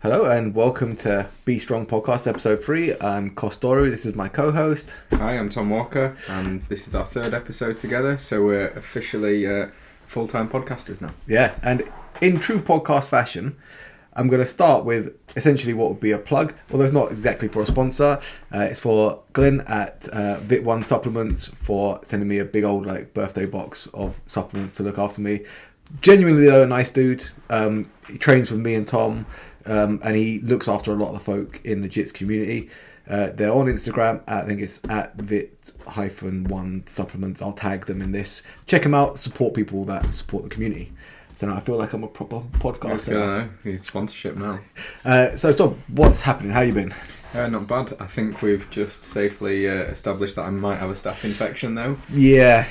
Hello and welcome to Strong Podcast Ep.3. I'm Costoru, this is my co-host. Hi, I'm Tom Walker, and this is our third episode together, so we're officially full-time podcasters now. Yeah, and in true podcast fashion, I'm going to start with essentially what would be a plug, although it's not exactly for a sponsor. It's for Glenn at Vit1 Supplements for sending me a big old birthday box of supplements to look after me. Genuinely though, a nice dude. He trains with me and Tom. And he looks after a lot of the folk in the JITS community. They're on Instagram. I think it's at Vit-1 Supplements. I'll tag them in this. Check them out. Support people that support the community. So now I feel like I'm a proper podcaster. Need sponsorship now. So Tom, what's happening? How you been? Not bad. I think we've just safely established that I might have a staph infection though. Yeah.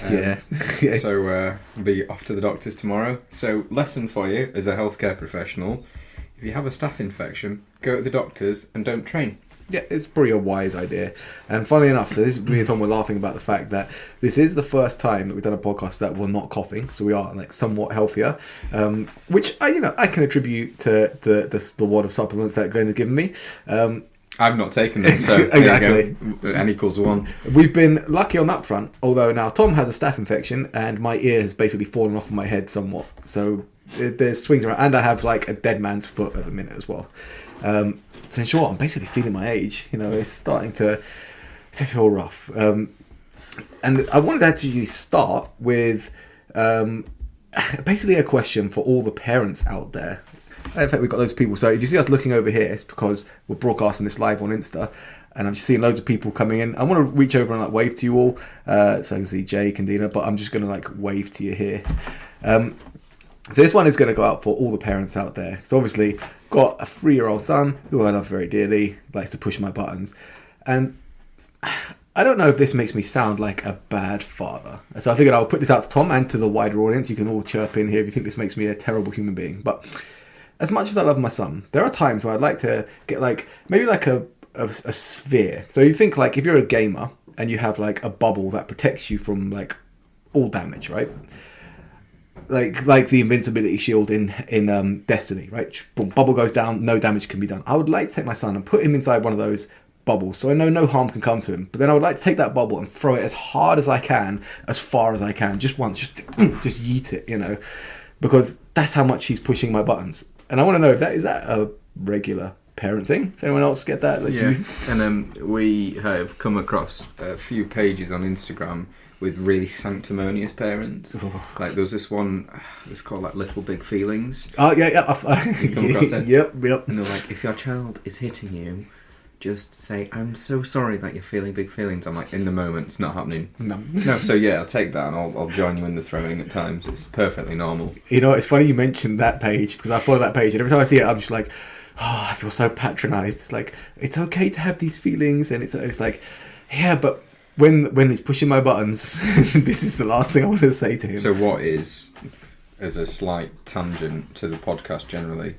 So I'll be off to the doctors tomorrow. So lesson for you as a healthcare professional. If you have a staph infection, go to the doctors and don't train. Yeah, it's probably a wise idea. And funnily enough, so this me and Tom were laughing about the fact that this is the first time that we've done a podcast that we're not coughing, so we are somewhat healthier, which I can attribute to the wad of supplements that Glenn has given me. I've not taken them, so exactly. N equals 1. We've been lucky on that front, although now Tom has a staph infection and my ear has basically fallen off of my head somewhat. So there's swings around, and I have a dead man's foot at the minute as well. So in short, I'm basically feeling my age. It's starting to feel rough. And I wanted to actually start with basically a question for all the parents out there. In fact, we've got loads of people. So if you see us looking over here, it's because we're broadcasting this live on Insta. And I'm just seeing loads of people coming in. I want to reach over and wave to you all. So I can see Jake and Dina, but I'm just going to wave to you here. So this one is going to go out for all the parents out there. So obviously, got a 3-year-old son who I love very dearly, likes to push my buttons. And I don't know if this makes me sound like a bad father. So I figured I'll put this out to Tom and to the wider audience. You can all chirp in here if you think this makes me a terrible human being. But as much as I love my son, there are times where I'd like to get maybe a sphere. So you think if you're a gamer and you have a bubble that protects you from all damage, right? Like the invincibility shield in Destiny, right? Boom, bubble goes down, no damage can be done. I would like to take my son and put him inside one of those bubbles, so I know no harm can come to him. But then I would like to take that bubble and throw it as hard as I can, as far as I can, just once, just yeet it, because that's how much he's pushing my buttons. And I want to know is that a regular parent thing? Does anyone else get that? Yeah, and we have come across a few pages on Instagram with really sanctimonious parents. There was this one, it was called Little Big Feelings. Oh, yeah. You come across it? Yep. And they're if your child is hitting you, just say, I'm so sorry that you're feeling big feelings. I'm in the moment, it's not happening. No, so yeah, I'll take that and I'll join you in the throwing at times. It's perfectly normal. It's funny you mentioned that page, because I follow that page, and every time I see it, I'm just I feel so patronised. It's it's okay to have these feelings, and it's yeah, but when he's pushing my buttons, this is the last thing I want to say to him. So what is, as a slight tangent to the podcast generally,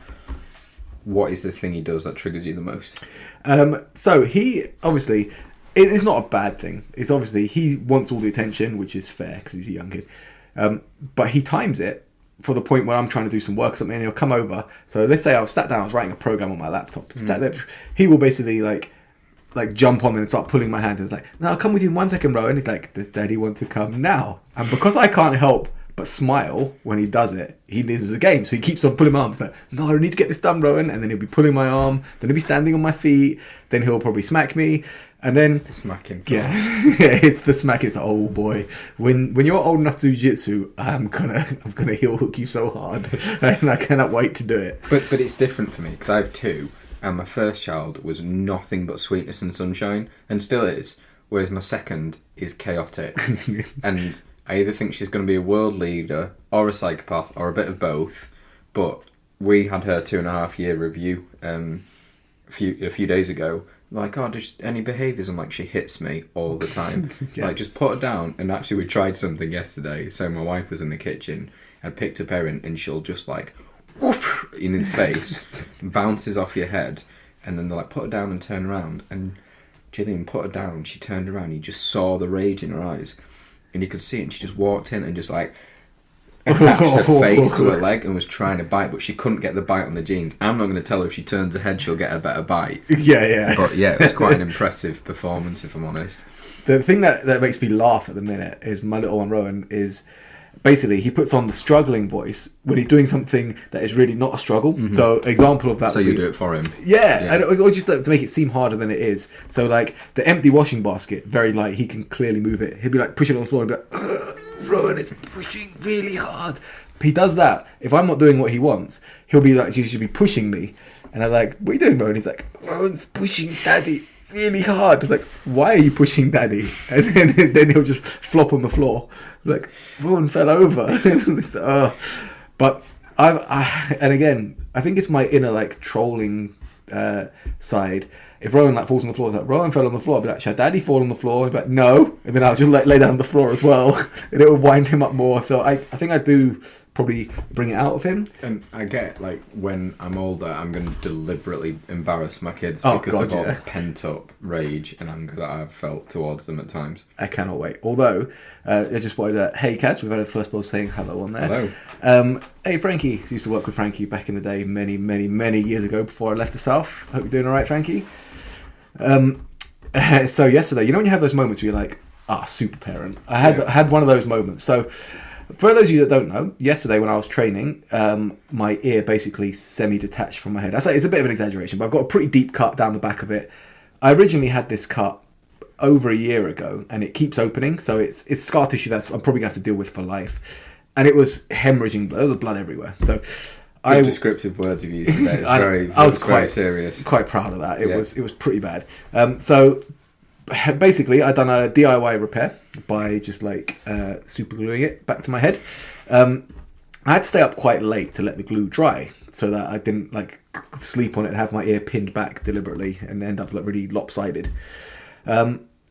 what is the thing he does that triggers you the most? So he, obviously, it is not a bad thing. It's obviously, he wants all the attention, which is fair because he's a young kid. But he times it for the point where I'm trying to do some work or something, and he'll come over. So let's say I was sat down, I was writing a program on my laptop. Sat there, he will basically jump on and start pulling my hand. And it's no, I'll come with you in 1 second, bro. And he's does daddy want to come now? And because I can't help but smile when he does it, he loses the game. So he keeps on pulling my arm. He's no, I need to get this done, Rowan. And then he'll be pulling my arm. Then he'll be standing on my feet. Then he'll probably smack me. And then... It's the smacking. Yeah, it's the smacking. It's oh boy. When you're old enough to do jiu-jitsu, I'm gonna heel hook you so hard. And I cannot wait to do it. But it's different for me, because I have 2. And my first child was nothing but sweetness and sunshine, and still is. Whereas my second is chaotic. And I either think she's going to be a world leader, or a psychopath, or a bit of both. But we had her 2.5-year review a few days ago. Just any behaviours? I'm she hits me all the time. Yeah. Just put her down. And actually we tried something yesterday. So my wife was in the kitchen, and picked up Erin, and she'll just whoop, in the face, bounces off your head, and then they're put her down and turn around, and Gillian put her down, she turned around, you just saw the rage in her eyes, and you could see it, and she just walked in and just attached her face to her leg and was trying to bite, but she couldn't get the bite on the jeans. I'm not going to tell her if she turns her head, she'll get a better bite. Yeah. But yeah, it was quite an impressive performance, if I'm honest. The thing that makes me laugh at the minute is my little one Rowan is basically he puts on the struggling voice when he's doing something that is really not a struggle. Mm-hmm. So example of that. So you do it for him. Yeah. And or just to make it seem harder than it is. So like the empty washing basket, very light. He can clearly move it. He'll be like pushing it on the floor and be like, Rowan is pushing really hard. He does that. If I'm not doing what he wants, he'll be like, you should be pushing me. And I'm like, what are you doing, Rowan? He's like, Rowan's pushing daddy really hard. It's like, why are you pushing daddy? And then he'll just flop on the floor. Like, Rowan fell over. But and again, I think it's my inner like trolling side. If Rowan like falls on the floor, it's like, Rowan fell on the floor. I'd be like, should daddy fall on the floor? I'd be like, no. And then I'll just lay down on the floor as well. And it will wind him up more. So I think I do probably bring it out of him. And I get like when I'm older, I'm going to deliberately embarrass my kids because of all the pent up rage and anger that I've felt towards them at times. I cannot wait. Although I just wanted to, hey cats, we've had a first ball saying hello on there. Hello. Hey Frankie, I used to work with Frankie back in the day, many years ago before I left the South. Hope you're doing all right, Frankie. So yesterday, you know when you have those moments where you're like, super parent. I had one of those moments. So for those of you that don't know, yesterday when I was training, my ear basically semi-detached from my head. It's a bit of an exaggeration, but I've got a pretty deep cut down the back of it. I originally had this cut over a year ago, and it keeps opening, so it's scar tissue that I'm probably going to have to deal with for life. And it was hemorrhaging blood. There was blood everywhere. So descriptive words you've used today. I was quite serious. Quite proud of that. It was pretty bad. So basically, I'd done a DIY repair by just like super gluing it back to my head. I had to stay up quite late to let the glue dry so that I didn't like sleep on it and have my ear pinned back deliberately and end up like really lopsided.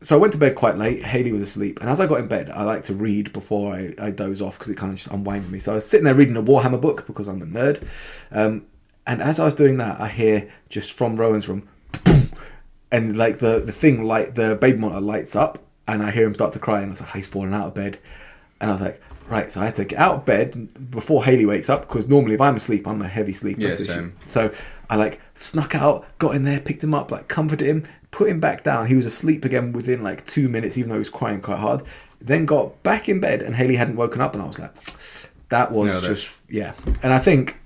So I went to bed quite late. Hayley was asleep, and as I got in bed, I like to read before I doze off because it kind of just unwinds me. So I was sitting there reading a Warhammer book because I'm a nerd. And as I was doing that, I hear just from Rowan's room, boom, and like the thing, like the baby monitor lights up, and I hear him start to cry, and I was like, he's falling out of bed. And I was like, right, so I had to get out of bed before Hayley wakes up, because normally if I'm asleep, I'm a heavy sleeper. Yeah, same. So I like snuck out, got in there, picked him up, like comforted him, put him back down. He was asleep again within like 2 minutes, even though he was crying quite hard. Then got back in bed, and Hayley hadn't woken up, and I was like, that was yeah. And I think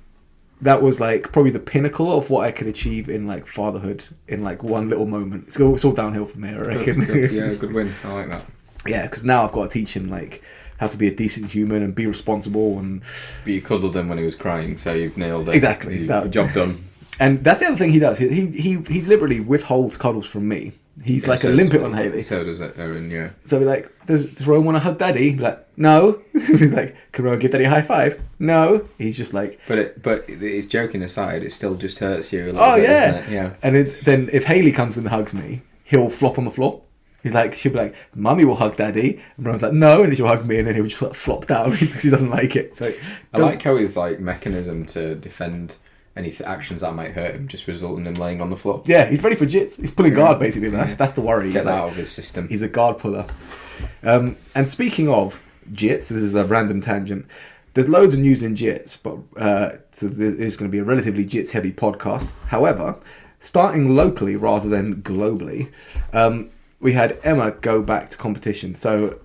that was like probably the pinnacle of what I could achieve in like fatherhood in like one little moment. It's all downhill from there, I reckon. Yeah, good win. I like that. Yeah, because now I've got to teach him like how to be a decent human and be responsible. And but you cuddled him when he was crying, so you've nailed it. Exactly, job done. And that's the other thing he does. He deliberately withholds cuddles from me. He's like a limpet on Hayley. So does Erin, yeah. So we're like, does Rowan want to hug Daddy? He's like, no. He's like, can Rowan give Daddy a high five? No. He's just like... But it's joking aside, it still just hurts you a little bit, yeah. Doesn't it? Yeah. And then if Hayley comes and hugs me, he'll flop on the floor. He's like, she'll be like, Mummy will hug Daddy. And Rowan's like, no. And then she'll hug me, and then he'll just like, flop down because he doesn't like it. So I like how his like mechanism to defend any actions that might hurt him just result in him laying on the floor. Yeah, he's ready for jits. He's pulling guard, basically. That's the worry. Get that out of his system. He's a guard puller. And speaking of jits, this is a random tangent. There's loads of news in jits, but so there's going to be a relatively jits-heavy podcast. However, starting locally rather than globally, we had Emma go back to competition. So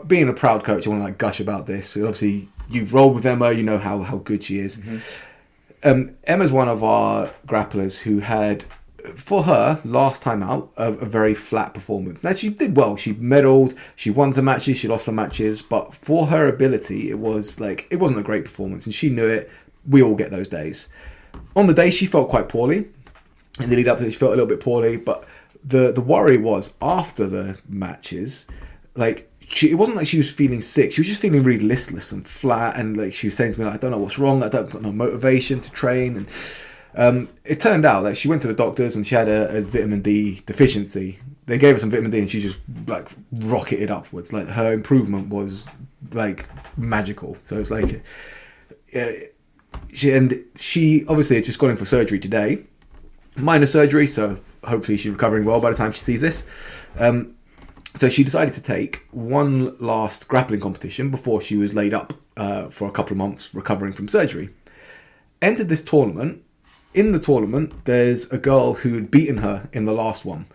being a proud coach, I want to like gush about this. So obviously, you've rolled with Emma. You know how good she is. Mm-hmm. Emma's one of our grapplers who had, for her, last time out, a very flat performance. Now, she did well. She medalled, she won some matches, she lost some matches, but for her ability, it wasn't a great performance, and she knew it. We all get those days. On the day, she felt quite poorly. In the lead up to it, she felt a little bit poorly, but the worry was, after the matches, like, it wasn't like she was feeling sick. She was just feeling really listless and flat, and like she was saying to me, like, I don't know what's wrong. I've got no motivation to train. And it turned out that she went to the doctors and she had a vitamin D deficiency. They gave her some vitamin D, and she just like rocketed upwards. Like her improvement was like magical. So it's like she obviously had just gone in for surgery today, minor surgery. So hopefully she's recovering well by the time she sees this. So she decided to take one last grappling competition before she was laid up for a couple of months recovering from surgery. Entered this tournament. In the tournament, there's a girl who had beaten her in the last one.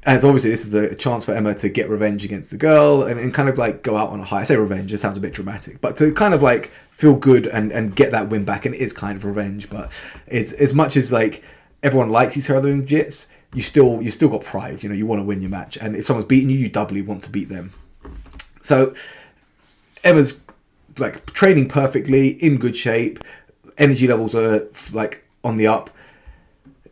As obviously this is the chance for Emma to get revenge against the girl and kind of like go out on a high. I say revenge, it sounds a bit dramatic, but to kind of like feel good and get that win back. And it is kind of revenge, but it's as much as like everyone likes each other in jits, you still got pride. You know, you want to win your match, and if someone's beating you, you doubly want to beat them. So Emma's like training perfectly, in good shape, energy levels are like on the up.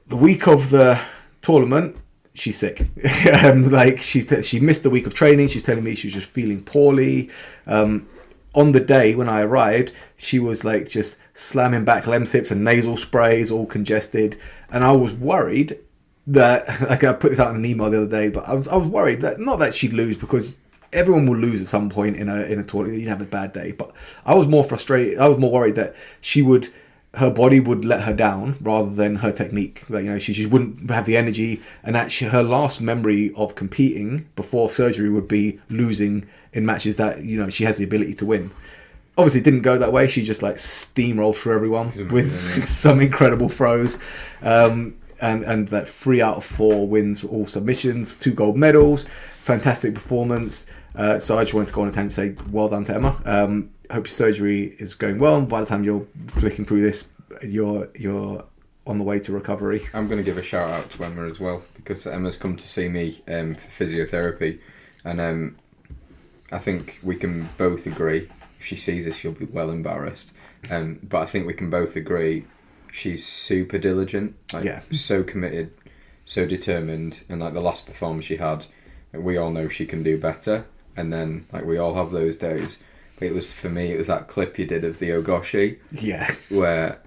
The week of the tournament, she's sick. Like she missed the week of training. She's telling me she's just feeling poorly. On the day when I arrived, she was like just slamming back Lemsips and nasal sprays, all congested. And I was worried that, like I put this out in an email the other day, but I was worried that not that she'd lose, because everyone will lose at some point in a tournament. You'd have a bad day, but I was more frustrated. I was more worried that her body would let her down rather than her technique. Like, you know, she wouldn't have the energy, and actually her last memory of competing before surgery would be losing in matches that, you know, she has the ability to win. Obviously it didn't go that way. She just like steamrolled through everyone with some incredible throws. And that 3 out of 4 wins were all submissions, 2 gold medals, fantastic performance. So I just wanted to go on a tangent and say well done to Emma. Hope your surgery is going well, and by the time you're flicking through this, you're on the way to recovery. I'm going to give a shout out to Emma as well, because Emma's come to see me for physiotherapy, and I think we can both agree, if she sees this she'll be well embarrassed, but I think we can both agree she's super diligent, so committed, so determined, and like the last performance she had, we all know she can do better, and then like we all have those days. It was, for me, it was that clip you did of the Ogoshi. Yeah. Where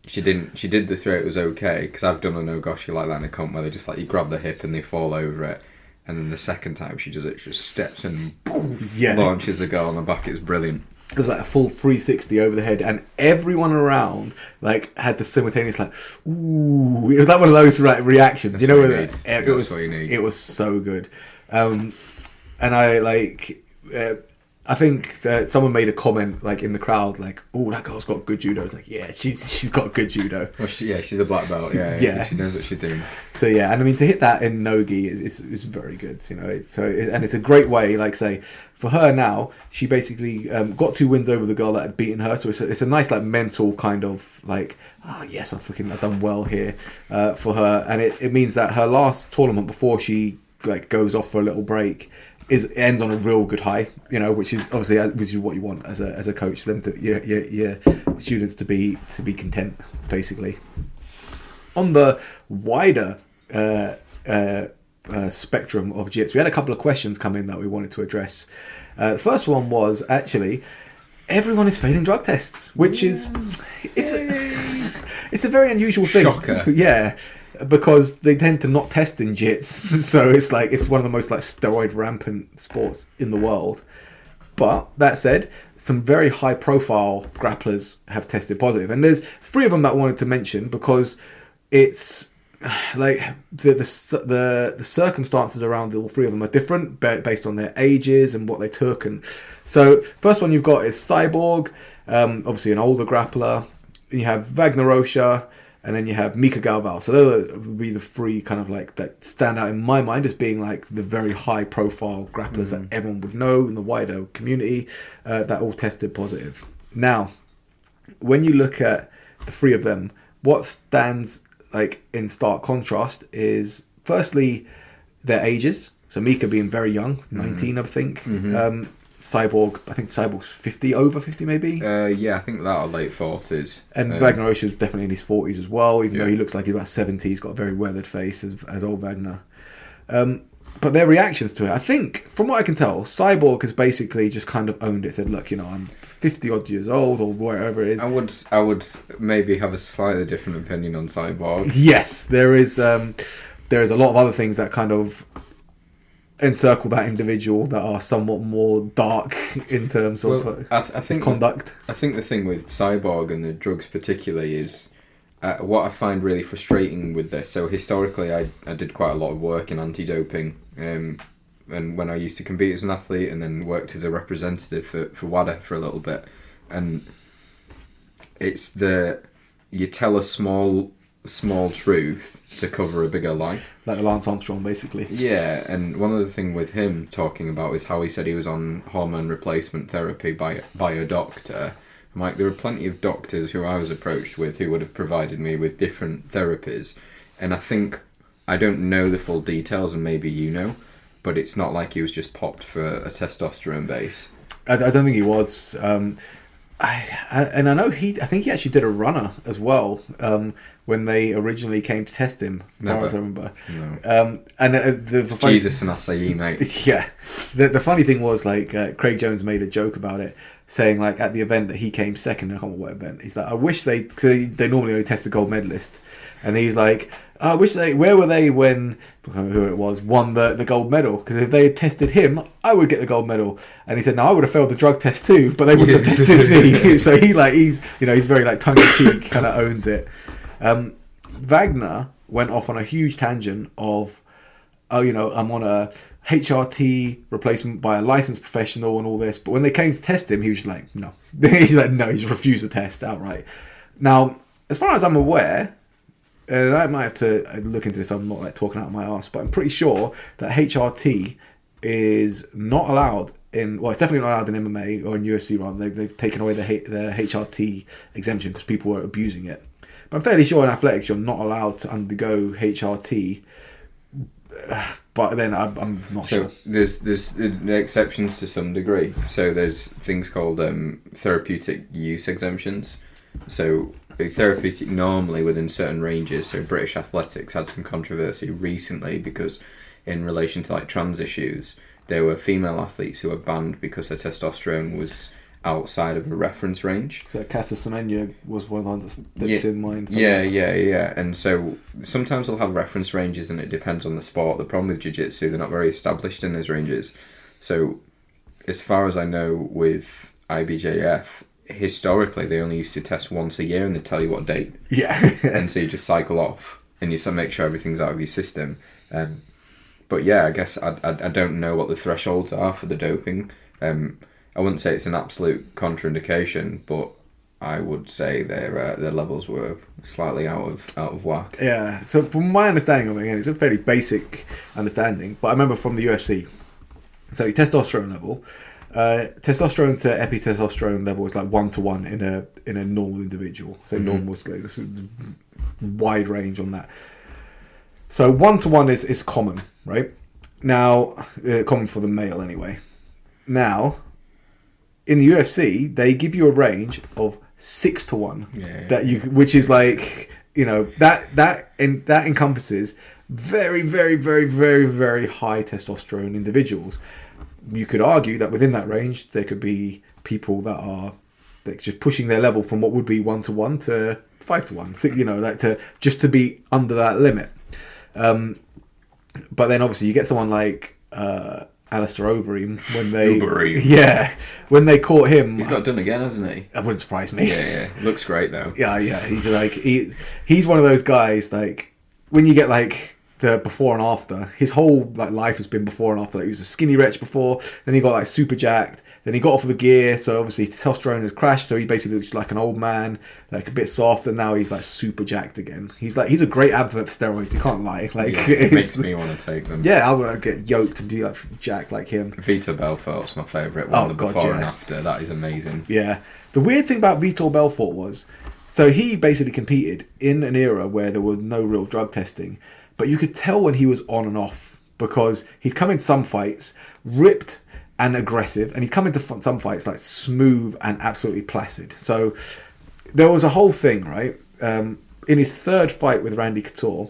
she did the throw, it was okay, because I've done an Ogoshi like that in a comp where they just like, you grab the hip and they fall over it, and then the second time she does it, she just steps and poof, launches the girl on the back. It's brilliant. It was like a full 360 over the head, and everyone around like had the simultaneous like, ooh. It was like one of those reactions. That's, you know, what you need. That's what you need. It was so good. And I like... I think that someone made a comment like in the crowd, like, "Oh, that girl's got good judo." It's like, yeah, she's got good judo. Well, she's a black belt. Yeah, she knows what she's doing. So yeah, and I mean, to hit that in nogi is very good. You know, and it's a great way. Like, say, for her now, she basically got 2 wins over the girl that had beaten her. So it's a nice like mental kind of like, oh yes, I've done well here for her, and it means that her last tournament before she like goes off for a little break ends on a real good high, you know, which is obviously what you want as a coach, them to your students to be content, basically. On the wider spectrum of jits, we had a couple of questions come in that we wanted to address. The first one was actually, everyone is failing drug tests, which is it's a very unusual thing. Shocker. Yeah. Because they tend to not test in jits, so it's one of the most like steroid rampant sports in the world. But that said, some very high profile grapplers have tested positive, and there's 3 of them that I wanted to mention because it's like the circumstances around all 3 of them are different based on their ages and what they took. And so first one you've got is Cyborg, obviously an older grappler. You have Wagnerosha, and then you have Mika Galval. So those would be the 3 kind of like that stand out in my mind as being like the very high profile grapplers that everyone would know in the wider community that all tested positive. Now, when you look at the 3 of them, what stands like in stark contrast is firstly their ages. So Mika being very young, 19 I think. Cyborg, I think Cyborg's 50, over 50 maybe? Yeah, I think that or late 40s. And Wagnerosha's definitely in his 40s as well, even though he looks like he's about 70. He's got a very weathered face as old Wagner. But their reactions to it, I think, from what I can tell, Cyborg has basically just kind of owned it. Said, look, you know, I'm 50 odd years old or whatever it is. I would maybe have a slightly different opinion on Cyborg. Yes, there is a lot of other things that kind of encircle that individual that are somewhat more dark in terms of I think his conduct. I think the thing with Cyborg and the drugs particularly is what I find really frustrating with this. So historically, I did quite a lot of work in anti-doping and when I used to compete as an athlete, and then worked as a representative for WADA for a little bit, and it's you tell a small truth to cover a bigger lie. Like the Lance Armstrong, basically. Yeah, and one other thing with him talking about is how he said he was on hormone replacement therapy by a doctor. I'm like, there are plenty of doctors who I was approached with who would have provided me with different therapies, and I think, I don't know the full details, and maybe you know, but it's not like he was just popped for a testosterone base. I don't think he was. I know I think he actually did a runner as well when they originally came to test him, as far as I remember. No. Jesus and acai, mate. Yeah. The funny thing was, like, Craig Jones made a joke about it, saying, like, at the event that he came second, I can't remember what event, he's like, I wish because they normally only test the gold medalist, and he's like, I wish where were they when, I don't know who it was, won the gold medal? Because if they had tested him, I would get the gold medal. And he said, no, I would have failed the drug test too, but they wouldn't have tested me. So he's very like tongue in cheek, kind of owns it. Wagner went off on a huge tangent of, I'm on a HRT replacement by a licensed professional and all this. But when they came to test him, he was just like, no. He's like, no, he's refused the test outright. Now, as far as I'm aware, and I might have to look into this, I'm not like talking out of my arse, but I'm pretty sure that HRT is not allowed it's definitely not allowed in MMA or in UFC rather. They've taken away the HRT exemption because people were abusing it. But I'm fairly sure in athletics you're not allowed to undergo HRT. But then I'm not sure. So there's exceptions to some degree. So there's things called therapeutic use exemptions. So therapeutic normally within certain ranges. So British athletics had some controversy recently because in relation to like trans issues, there were female athletes who were banned because their testosterone was outside of a reference range. So Casa Semenya was one of the ones that's in mind. Yeah. And so sometimes they'll have reference ranges and it depends on the sport. The problem with jiu-jitsu, they're not very established in those ranges. So as far as I know with IBJF, historically they only used to test once a year and they tell you what date. Yeah. And so you just cycle off and you make sure everything's out of your system. But yeah, I guess I don't know what the thresholds are for the doping. I wouldn't say it's an absolute contraindication, but I would say their levels were slightly out of whack. Yeah. So from my understanding of it, again, it's a fairly basic understanding, but I remember from the UFC. So your testosterone level, testosterone to epitestosterone level is like 1-to-1 in a normal individual. So normal is like this wide range on that. So 1-to-1 is common, right? Now, common for the male anyway. Now, in the UFC, they give you a range of 6-to-1 which is like, that encompasses very, very, very, very, very high testosterone individuals. You could argue that within that range, there could be people that are just pushing their level from what would be 1-to-1 to 5-to-1, just to be under that limit. But then obviously you get someone like Alistair Overeem when they caught him. He's got done again, hasn't he? That wouldn't surprise me. Yeah. Looks great though. Yeah. He's like he's one of those guys, like when you get like the before and after, his whole like life has been before and after. Like, he was a skinny wretch before, then he got like super jacked, then he got off of the gear, so obviously testosterone has crashed, so he basically looks like an old man, like a bit soft, and now he's like super jacked again. He's a great advert for steroids, you can't lie. Like it makes me want to take them. Yeah, I want to get yoked and be like jacked like him. Vitor Belfort's my favourite one, before and after. That is amazing. Yeah. The weird thing about Vitor Belfort was, so he basically competed in an era where there was no real drug testing, but you could tell when he was on and off because he'd come in some fights ripped and aggressive, and he'd come into some fights like smooth and absolutely placid. So there was a whole thing, right? In his third fight with Randy Couture,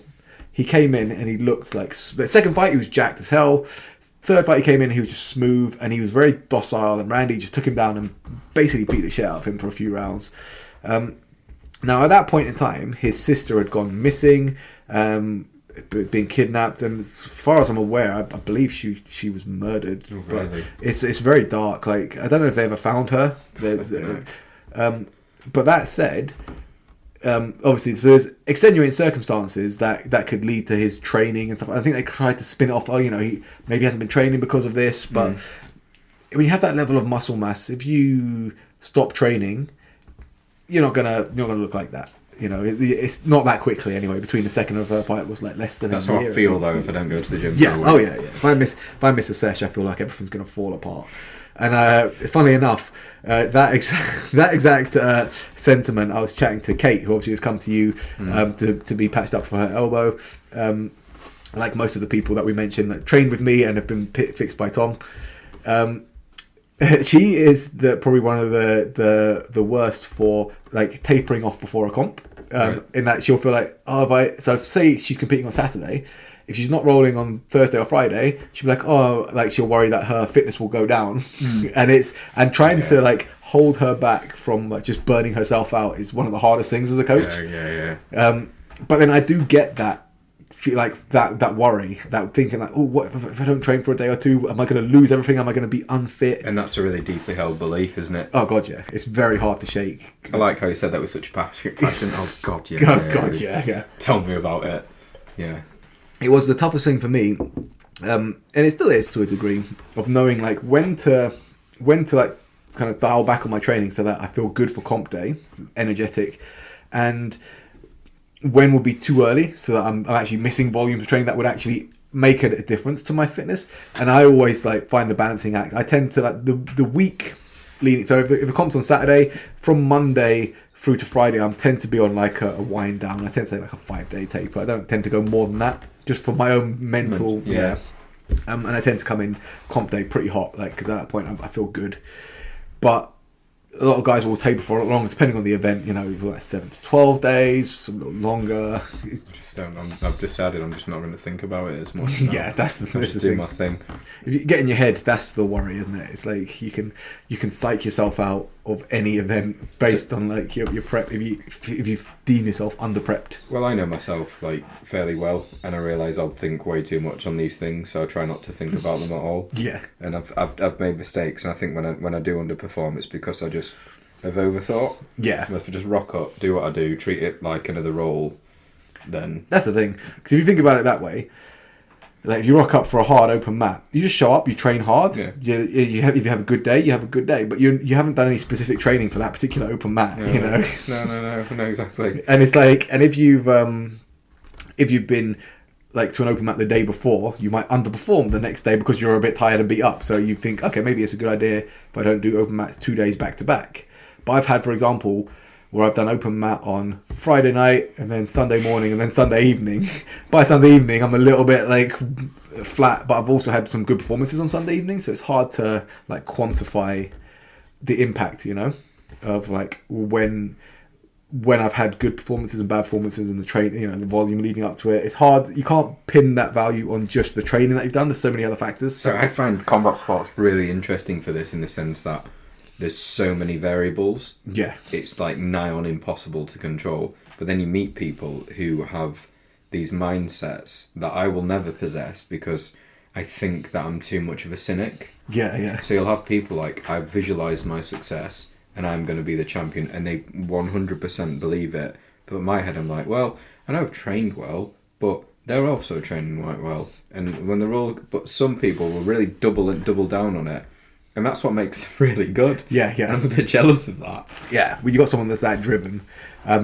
he came in and he looked like... The second fight, he was jacked as hell. Third fight, he came in, he was just smooth, and he was very docile, and Randy just took him down and basically beat the shit out of him for a few rounds. Now, at that point in time, his sister had gone missing, being kidnapped, and as far as I'm aware, I believe she was murdered. Oh, really? It's very dark. Like, I don't know if they ever found her. But that said, obviously, so there's extenuating circumstances that could lead to his training and stuff. I think they tried to spin it off. Oh, he maybe hasn't been training because of this, but when you have that level of muscle mass, if you stop training, you're not gonna look like that. It's not that quickly anyway. Between the second and third fight was like less than. That's how I feel though if I don't go to the gym. Yeah. Oh yeah. If I miss a sesh, I feel like everything's gonna fall apart. And funnily enough, that exact sentiment, I was chatting to Kate, who obviously has come to you to be patched up for her elbow. Like most of the people that we mentioned that trained with me and have been fixed by Tom. She is probably one of the worst for like tapering off before a comp. In that she'll feel like, so say she's competing on Saturday, if she's not rolling on Thursday or Friday, she'll be like, she'll worry that her fitness will go down, and trying to like hold her back from like just burning herself out is one of the hardest things as a coach. But then I do get that. Feel like that worry, that thinking like, what if I don't train for a day or two? Am I going to lose everything? Am I going to be unfit? And that's a really deeply held belief, isn't it? Oh god, yeah, it's very hard to shake. I like how you said that with such passion. Oh god, yeah. Yeah. Tell me about it. Yeah, it was the toughest thing for me, and it still is to a degree, of knowing like when to like kind of dial back on my training so that I feel good for comp day, energetic, and when would be too early so that I'm actually missing volumes of training that would actually make a difference to my fitness. And I always like find the balancing act. I tend to like the week leading. So if the comp's on Saturday, from Monday through to Friday, I tend to be on like a wind down. I tend to take like a 5-day taper. I don't tend to go more than that, just for my own mental. And I tend to come in comp day pretty hot, like because at that point I feel good. But a lot of guys will taper for a lot longer, depending on the event. Like 7 to 12 days, some a little longer. I've decided I'm just not going to think about it as much. Yeah, that's the do my thing. If you get in your head, that's the worry, isn't it? It's like you can psych yourself out of any event based on like your prep. If you deem yourself under prepped. Well, I know myself like fairly well, and I realise I'll think way too much on these things, so I try not to think about them at all. Yeah. And I've made mistakes, and I think when I do underperform, it's because I just have overthought. Yeah. If I just rock up, do what I do, treat it like another role, then that's the thing. Because if you think about it that way, like if you rock up for a hard open mat, you just show up, you train hard. Yeah. If you have a good day, you have a good day. But you haven't done any specific training for that particular open mat. No, exactly. And it's like, and if you've been like to an open mat the day before, you might underperform the next day because you're a bit tired and beat up. So you think, okay, maybe it's a good idea if I don't do open mats 2 days back to back. But I've had, for example, where I've done open mat on Friday night and then Sunday morning and then Sunday evening. By Sunday evening, I'm a little bit like flat, but I've also had some good performances on Sunday evening, so it's hard to like quantify the impact, of like when I've had good performances and bad performances in the training, the volume leading up to it. It's hard. You can't pin that value on just the training that you've done. There's so many other factors. So I find combat sports really interesting for this in the sense that there's so many variables. Yeah. It's like nigh on impossible to control. But then you meet people who have these mindsets that I will never possess because I think that I'm too much of a cynic. Yeah. So you'll have people like, I visualise my success and I'm going to be the champion, and they 100% believe it. But in my head I'm like, well, I know I've trained well, but they're also training quite well. And when but some people will really double down on it. And that's what makes it really good. Yeah. I'm a bit jealous of that. Yeah, well, you got someone that's that driven.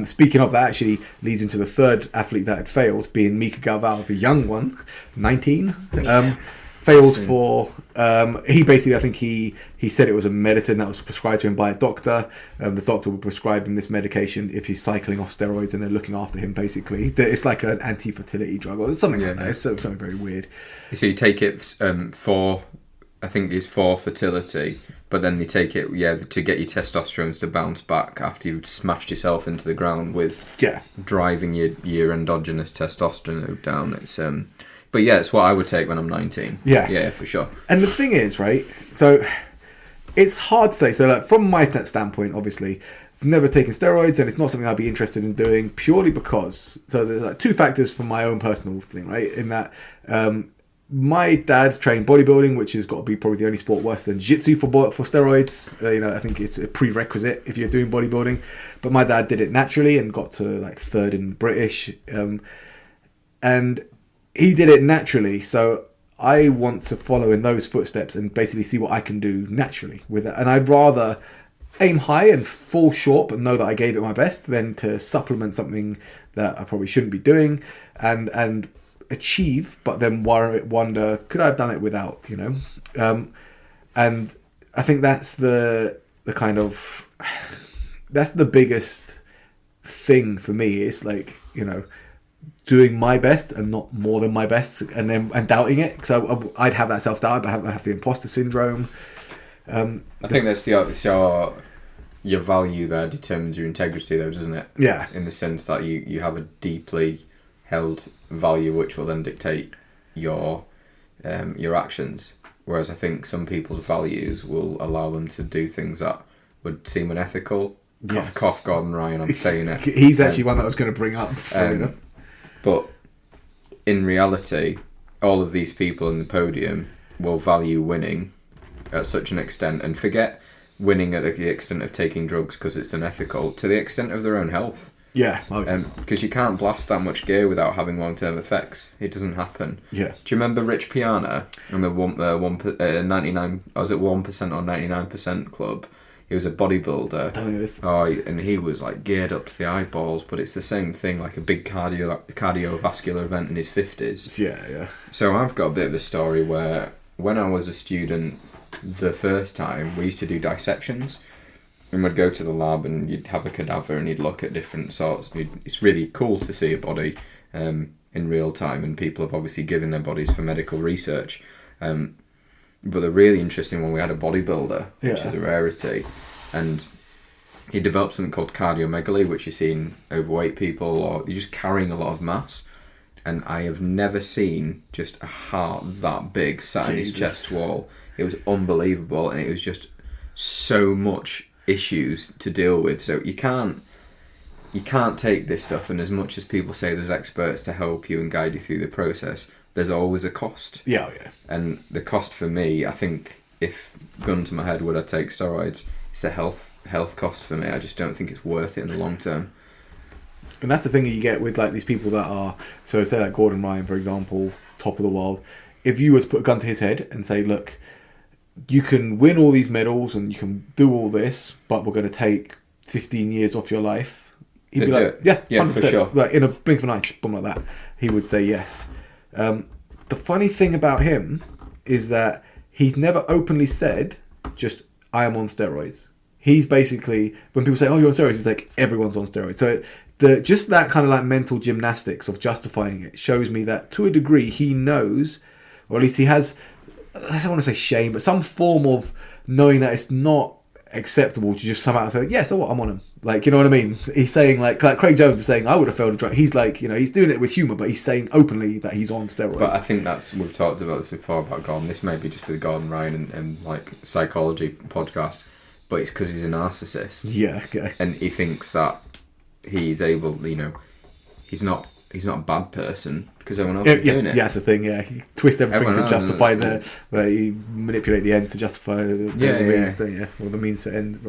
Speaking of, that actually leads into the third athlete that had failed, being Mika Galval, the young one, 19. Failed for... he basically, I think he said it was a medicine that was prescribed to him by a doctor. The doctor would prescribe him this medication if he's cycling off steroids and they're looking after him, basically. It's like an anti-fertility drug or something like that. It's something very weird. So you take it for... I think it's for fertility, but then you take it, to get your testosterone to bounce back after you've smashed yourself into the ground with driving your endogenous testosterone down. It's it's what I would take when I'm 19. Yeah, for sure. And the thing is, right? So it's hard to say. So, like from my standpoint, obviously, I've never taken steroids, and it's not something I'd be interested in doing purely because. So there's like two factors for my own personal thing, right? In that. my dad trained bodybuilding, which has got to be probably the only sport worse than jiu-jitsu for steroids. I think it's a prerequisite if you're doing bodybuilding. But my dad did it naturally and got to like third in British. And he did it naturally. So I want to follow in those footsteps and basically see what I can do naturally with it. And I'd rather aim high and fall short, but know that I gave it my best, than to supplement something that I probably shouldn't be doing and achieve, but then wonder, could I have done it without, and I think that's the kind of, that's the biggest thing for me. It's like, doing my best and not more than my best, and doubting it, because I'd have that self-doubt. I have the imposter syndrome. I think that's your value there determines your integrity, though, doesn't it? Yeah. In the sense that you have a deeply held value, which will then dictate your actions. Whereas I think some people's values will allow them to do things that would seem unethical. Cough, Gordon Ryan, I'm saying it. He's actually one that I was going to bring up. But in reality, all of these people in the podium will value winning at such an extent, and forget winning at the extent of taking drugs because it's unethical, to the extent of their own health. Yeah. Because you can't blast that much gear without having long-term effects. It doesn't happen. Yeah. Do you remember Rich Piana and the 99? Was it 1% or 99% club? He was a bodybuilder. Don't know this. Oh, and he was like geared up to the eyeballs, but it's the same thing, like a big cardiovascular event in his 50s. Yeah. So I've got a bit of a story where when I was a student the first time, we used to do dissections. And we'd go to the lab and you'd have a cadaver and you'd look at different sorts. It's really cool to see a body in real time, and people have obviously given their bodies for medical research. But the really interesting one, we had a bodybuilder, which is a rarity, and he developed something called cardiomegaly, which you see in overweight people, or you're just carrying a lot of mass. And I have never seen just a heart that big sat in his chest wall. It was unbelievable, and it was just so much issues to deal with. So you can't take this stuff, and as much as people say there's experts to help you and guide you through the process, there's always a cost. Yeah. And the cost for me, I think, if gun to my head, would I take steroids? It's the health cost for me. I just don't think it's worth it in the long term. And that's the thing that you get with like these people that are, so say like Gordon Ryan, for example, top of the world. If you were to put a gun to his head and say, look, you can win all these medals and you can do all this, but we're going to take 15 years off your life, he'd be like, yeah, 100%. For sure. Like in a blink of an eye, boom, like that. He would say yes. The funny thing about him is that he's never openly said, just, I am on steroids. He's basically, when people say, oh, you're on steroids, he's like, everyone's on steroids. So just that kind of like mental gymnastics of justifying it shows me that to a degree he knows, or at least he has, I don't want to say shame, but some form of knowing that it's not acceptable to just somehow say, yeah, so what, I'm on him. Like, you know what I mean? He's saying like Craig Jones is saying, I would have failed a drug. He's like, he's doing it with humour, but he's saying openly that he's on steroids. But I think we've talked about this before about Gordon. This may be just with Gordon Ryan and like psychology podcast, but it's because he's a narcissist. Yeah, okay. And he thinks that he's able, he's not a bad person because everyone else is doing it. Yeah, that's the thing. Yeah, he twists everything to justify where you manipulate the ends to justify the means. Or the means to end.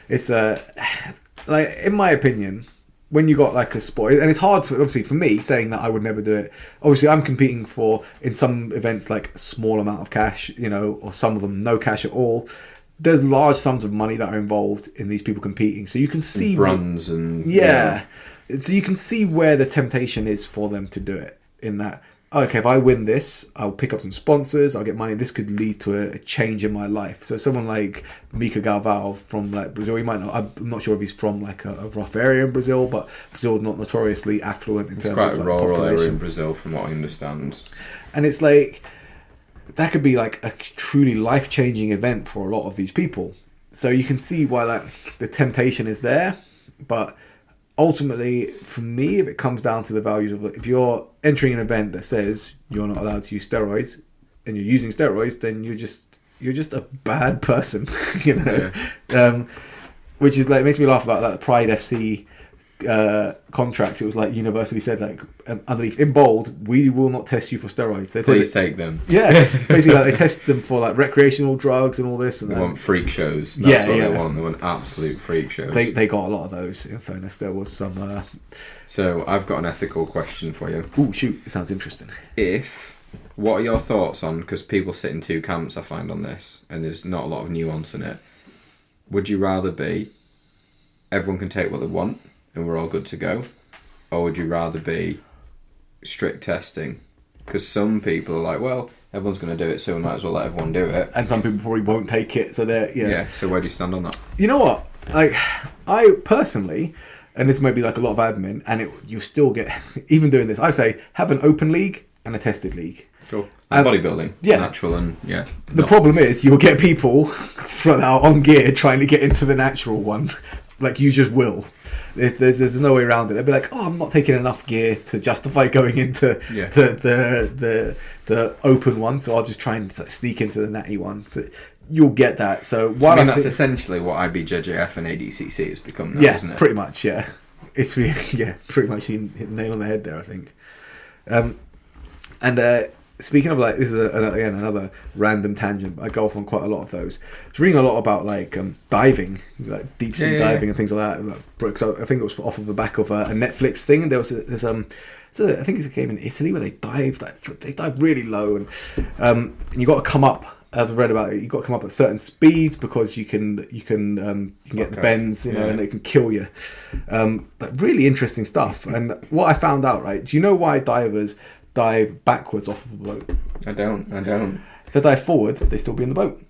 It's like, in my opinion, when you got like a sport, and it's hard for me saying that I would never do it. Obviously, I'm competing for, in some events, like a small amount of cash, or some of them no cash at all. There's large sums of money that are involved in these people competing, so you can see brands and so you can see where the temptation is for them to do it. In that, okay, if I win this, I'll pick up some sponsors, I'll get money. This could lead to a change in my life. So someone like Mika Galvao from like Brazil, you might know. I'm not sure if he's from like a rough area in Brazil, but Brazil is not notoriously affluent in terms of quite a rural population. area in Brazil, from what I understand. And it's like, that could be like a truly life-changing event for a lot of these people. So you can see why like the temptation is there, but ultimately, for me, if it comes down to the values of, if you're entering an event that says you're not allowed to use steroids and you're using steroids, then you're just a bad person, Which is like, it makes me laugh about that Pride FC contracts, it was like universally said, like underneath in bold, we will not test you for steroids. Please take them. Yeah, it's basically like they test them for like recreational drugs and all this. And they want freak shows. That's what they want. They want absolute freak shows. They got a lot of those. In fairness, there was some. So I've got an ethical question for you. Ooh, shoot! It sounds interesting. What are your thoughts on? Because people sit in two camps, I find, on this, and there's not a lot of nuance in it. Would you rather be everyone can take what they want and we're all good to go, or would you rather be strict testing? Because some people are like, well, everyone's going to do it, so we might as well let everyone do it. And some people probably won't take it, so they're yeah. So where do you stand on that? You know what? Like, I personally, and this might be like a lot of admin, and you still get, even doing this, I say have an open league and a tested league. Sure. And bodybuilding, natural, and The problem is you'll get people that are on gear trying to get into the natural one, like you just will. There's no way around it. They'll be like, oh, I'm not taking enough gear to justify going into the open one, so I'll just try and sneak into the natty one. So you'll get that. So that's essentially what IBJJF and ADCC has become now, isn't it? Pretty much, yeah. It's really, pretty much you hit the nail on the head there, I think. Speaking of like, this is again another random tangent, but I go off on quite a lot of those. I was reading a lot about like diving, like deep sea diving and things like that. Like, so I think it was off of the back of a Netflix thing. There was I think it's a game in Italy where they dive really low, and you got to come up. I've read about it. You got to come up at certain speeds because you can get the bends, and it can kill you. But really interesting stuff. And what I found out, right? Do you know why divers dive backwards off of a boat? I don't. If they dive forward, they still be in the boat.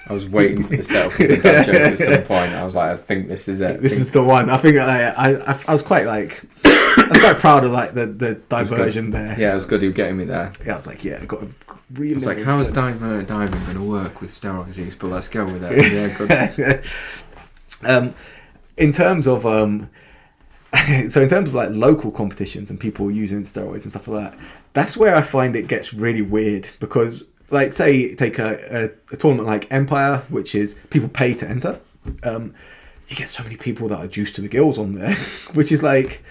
I was waiting for the setup of the dad joke at some point. I was like, I think this is it. This is the one. I think I was quite like, I was quite proud of like the diversion there. Yeah, it was good. You were getting me there. Yeah, I was like, I got a really. It's like, how is diving going to work with steroid use? But let's go with it. Yeah, good. In terms of so in terms of like local competitions and people using steroids and stuff like that, that's where I find it gets really weird, because like say take a tournament like Empire, which is people pay to enter, you get so many people that are juiced to the gills on there, which is like,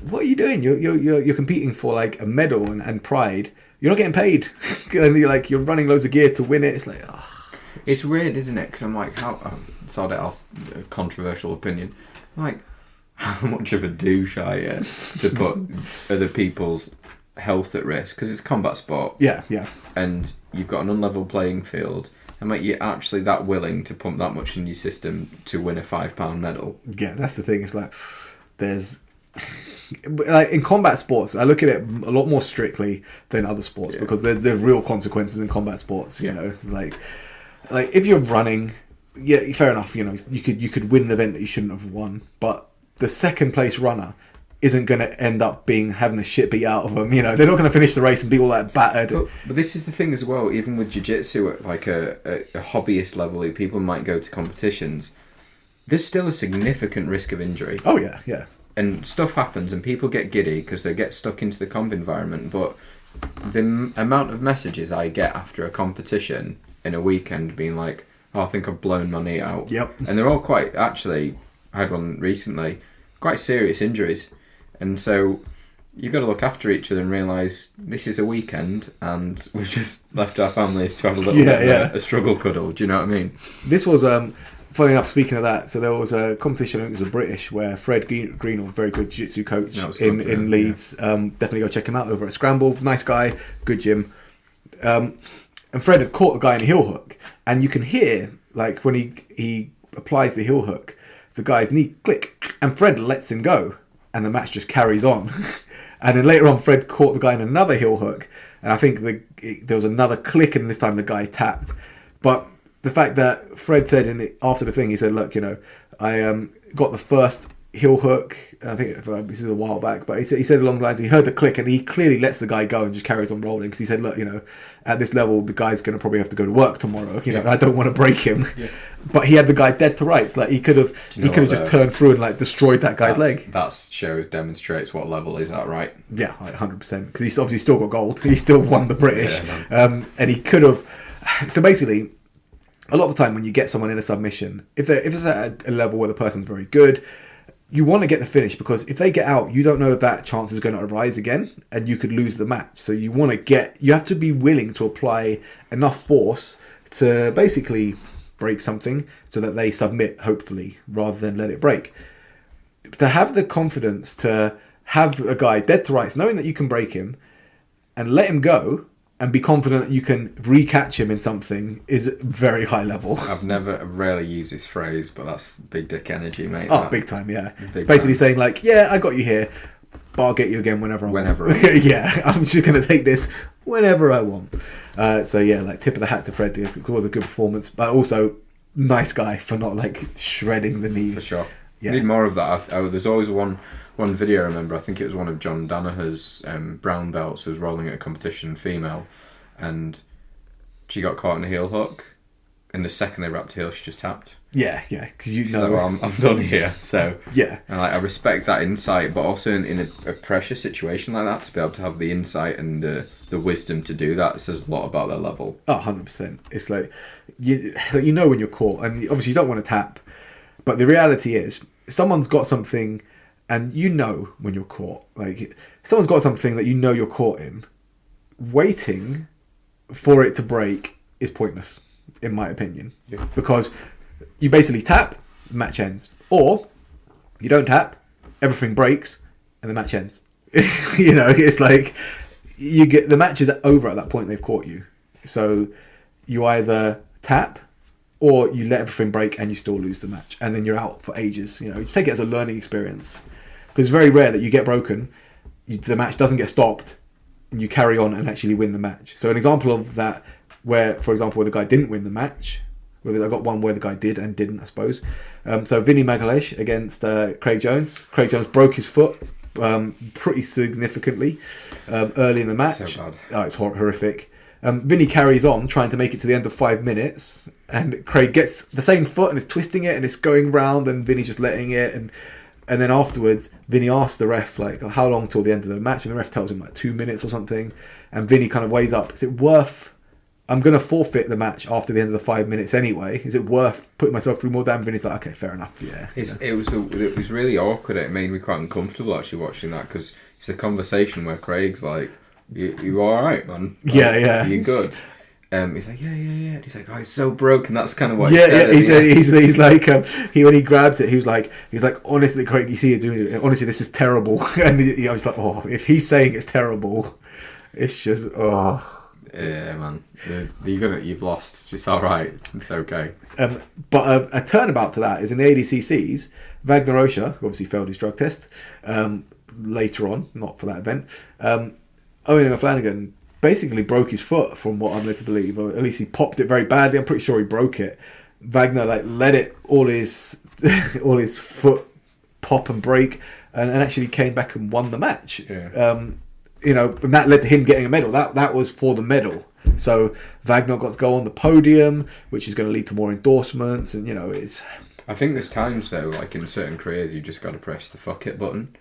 what are you doing? You're competing for like a medal and pride. You're not getting paid, and you're running loads of gear to win it. It's like, it's weird, isn't it? Because I'm like, sorry, a controversial opinion. I'm like, how much of a douche are you to put other people's health at risk? Because it's a combat sport. Yeah. And you've got an unlevel playing field. And like, you're actually that willing to pump that much in your system to win a £5 medal? Yeah, that's the thing. It's like, there's like in combat sports, I look at it a lot more strictly than other sports, because there's real consequences in combat sports. You know, like if you're running, fair enough. You know, you could win an event that you shouldn't have won, but the second place runner isn't going to end up having the shit beat out of them. You know, they're not going to finish the race and be all like battered. But this is the thing as well. Even with jiu-jitsu at like a hobbyist level, people might go to competitions. There's still a significant risk of injury. Oh yeah. And stuff happens, and people get giddy because they get stuck into the comp environment. But the amount of messages I get after a competition in a weekend being like, "Oh, I think I've blown my knee out." Yep. And they're all quite, actually, I had one recently, quite serious injuries. And so you've got to look after each other and realise this is a weekend and we've just left our families to have a little bit of a struggle cuddle. Do you know what I mean? This was, funny enough, speaking of that, so there was a competition, I think it was a British, where Fred Green, a very good jiu-jitsu coach in Leeds, definitely go check him out over at Scramble. Nice guy, good gym. And Fred had caught a guy in a heel hook, and you can hear, like, when he applies the heel hook, the guy's knee click, and Fred lets him go, and the match just carries on. And then later on, Fred caught the guy in another heel hook, and I think there was another click, and this time the guy tapped. But the fact that Fred said after the thing, he said, "Look, I got the first heel hook," and I think this is a while back, but he said along the lines, he heard the click, and he clearly lets the guy go and just carries on rolling, because he said, "Look, at this level, the guy's going to probably have to go to work tomorrow. I don't want to break him." Yeah. But he had the guy dead to rights. Like he could have just turned through and like destroyed that guy's leg. That demonstrates what level is that, right? Yeah, 100%. Because he's obviously still got gold. He still won the British, and he could have. So basically, a lot of the time when you get someone in a submission, if it's at a level where the person's very good, you want to get the finish, because if they get out, you don't know if that chance is going to arise again, and you could lose the match. So you have to be willing to apply enough force to basically break something so that they submit, hopefully, rather than let it break. To have the confidence to have a guy dead to rights, knowing that you can break him, and let him go, and be confident that you can recatch him in something, is very high level. I've rarely used this phrase, but that's big dick energy, mate. Oh, big time, yeah. It's basically saying, like, yeah, I got you here, but I'll get you again whenever I want. Yeah, I'm just going to take this whenever I want. So, yeah, like, tip of the hat to Fred. It was a good performance, but also nice guy for not, like, shredding the knee. For sure. Yeah. Need more of that. There's always one video I remember. I think it was one of John Danaher's brown belts who was rolling at a competition, female, and she got caught in a heel hook, and the second they wrapped heel, she just tapped. Yeah, because you know. Like, well, I'm done here. So yeah, and I respect that insight, but also in a pressure situation like that, to be able to have the insight and the wisdom to do that says a lot about their level. Oh, 100%. It's like you know when you're caught, and obviously you don't want to tap, but the reality is someone's got something. And you know when you're caught. Like, someone's got something that you know you're caught in. Waiting for it to break is pointless, in my opinion. Yeah. Because you basically tap, the match ends. Or you don't tap, everything breaks, and the match ends. It's like the match is over at that point they've caught you. So you either tap, or you let everything break and you still lose the match. And then you're out for ages. You take it as a learning experience. Because it's very rare that you get broken, the match doesn't get stopped, and you carry on and actually win the match. So an example of that, where the guy didn't win the match, I got one where the guy did and didn't, I suppose. So Vinny Magalhaes against Craig Jones. Craig Jones broke his foot pretty significantly early in the match. So bad. Oh, it's horrific. Vinny carries on, trying to make it to the end of 5 minutes, and Craig gets the same foot and is twisting it, and it's going round, and Vinny's just letting it, and then afterwards, Vinny asks the ref, like, how long till the end of the match? And the ref tells him, like, 2 minutes or something. And Vinny kind of weighs up. Is it worth... I'm going to forfeit the match after the end of the 5 minutes anyway. Is it worth putting myself through more damage? Vinny's like, okay, fair enough, yeah. It was really awkward. It made me quite uncomfortable, actually, watching that, because it's a conversation where Craig's like, you all right, man? Like, yeah. You good? He's like, yeah. And he's like, oh, it's so broken. That's kind of what he said. He's like, when he grabs it, he was like, honestly, Craig, you see it doing it. Honestly, this is terrible. And I was like, oh, if he's saying it's terrible, it's just, oh. Yeah, man. You've lost. It's all right. It's okay. But a turnabout to that is in the ADCCs, Wagner Osha, who obviously failed his drug test later on, not for that event. Owen Flanagan basically broke his foot, from what I'm led to believe, or at least he popped it very badly. I'm pretty sure he broke it. Wagner let it all his foot pop and break, and actually came back and won the match. Yeah. And that led to him getting a medal. That was for the medal. So Wagner got to go on the podium, which is going to lead to more endorsements, and it's. I think there's times though, like in certain careers, you just got to press the fuck it button,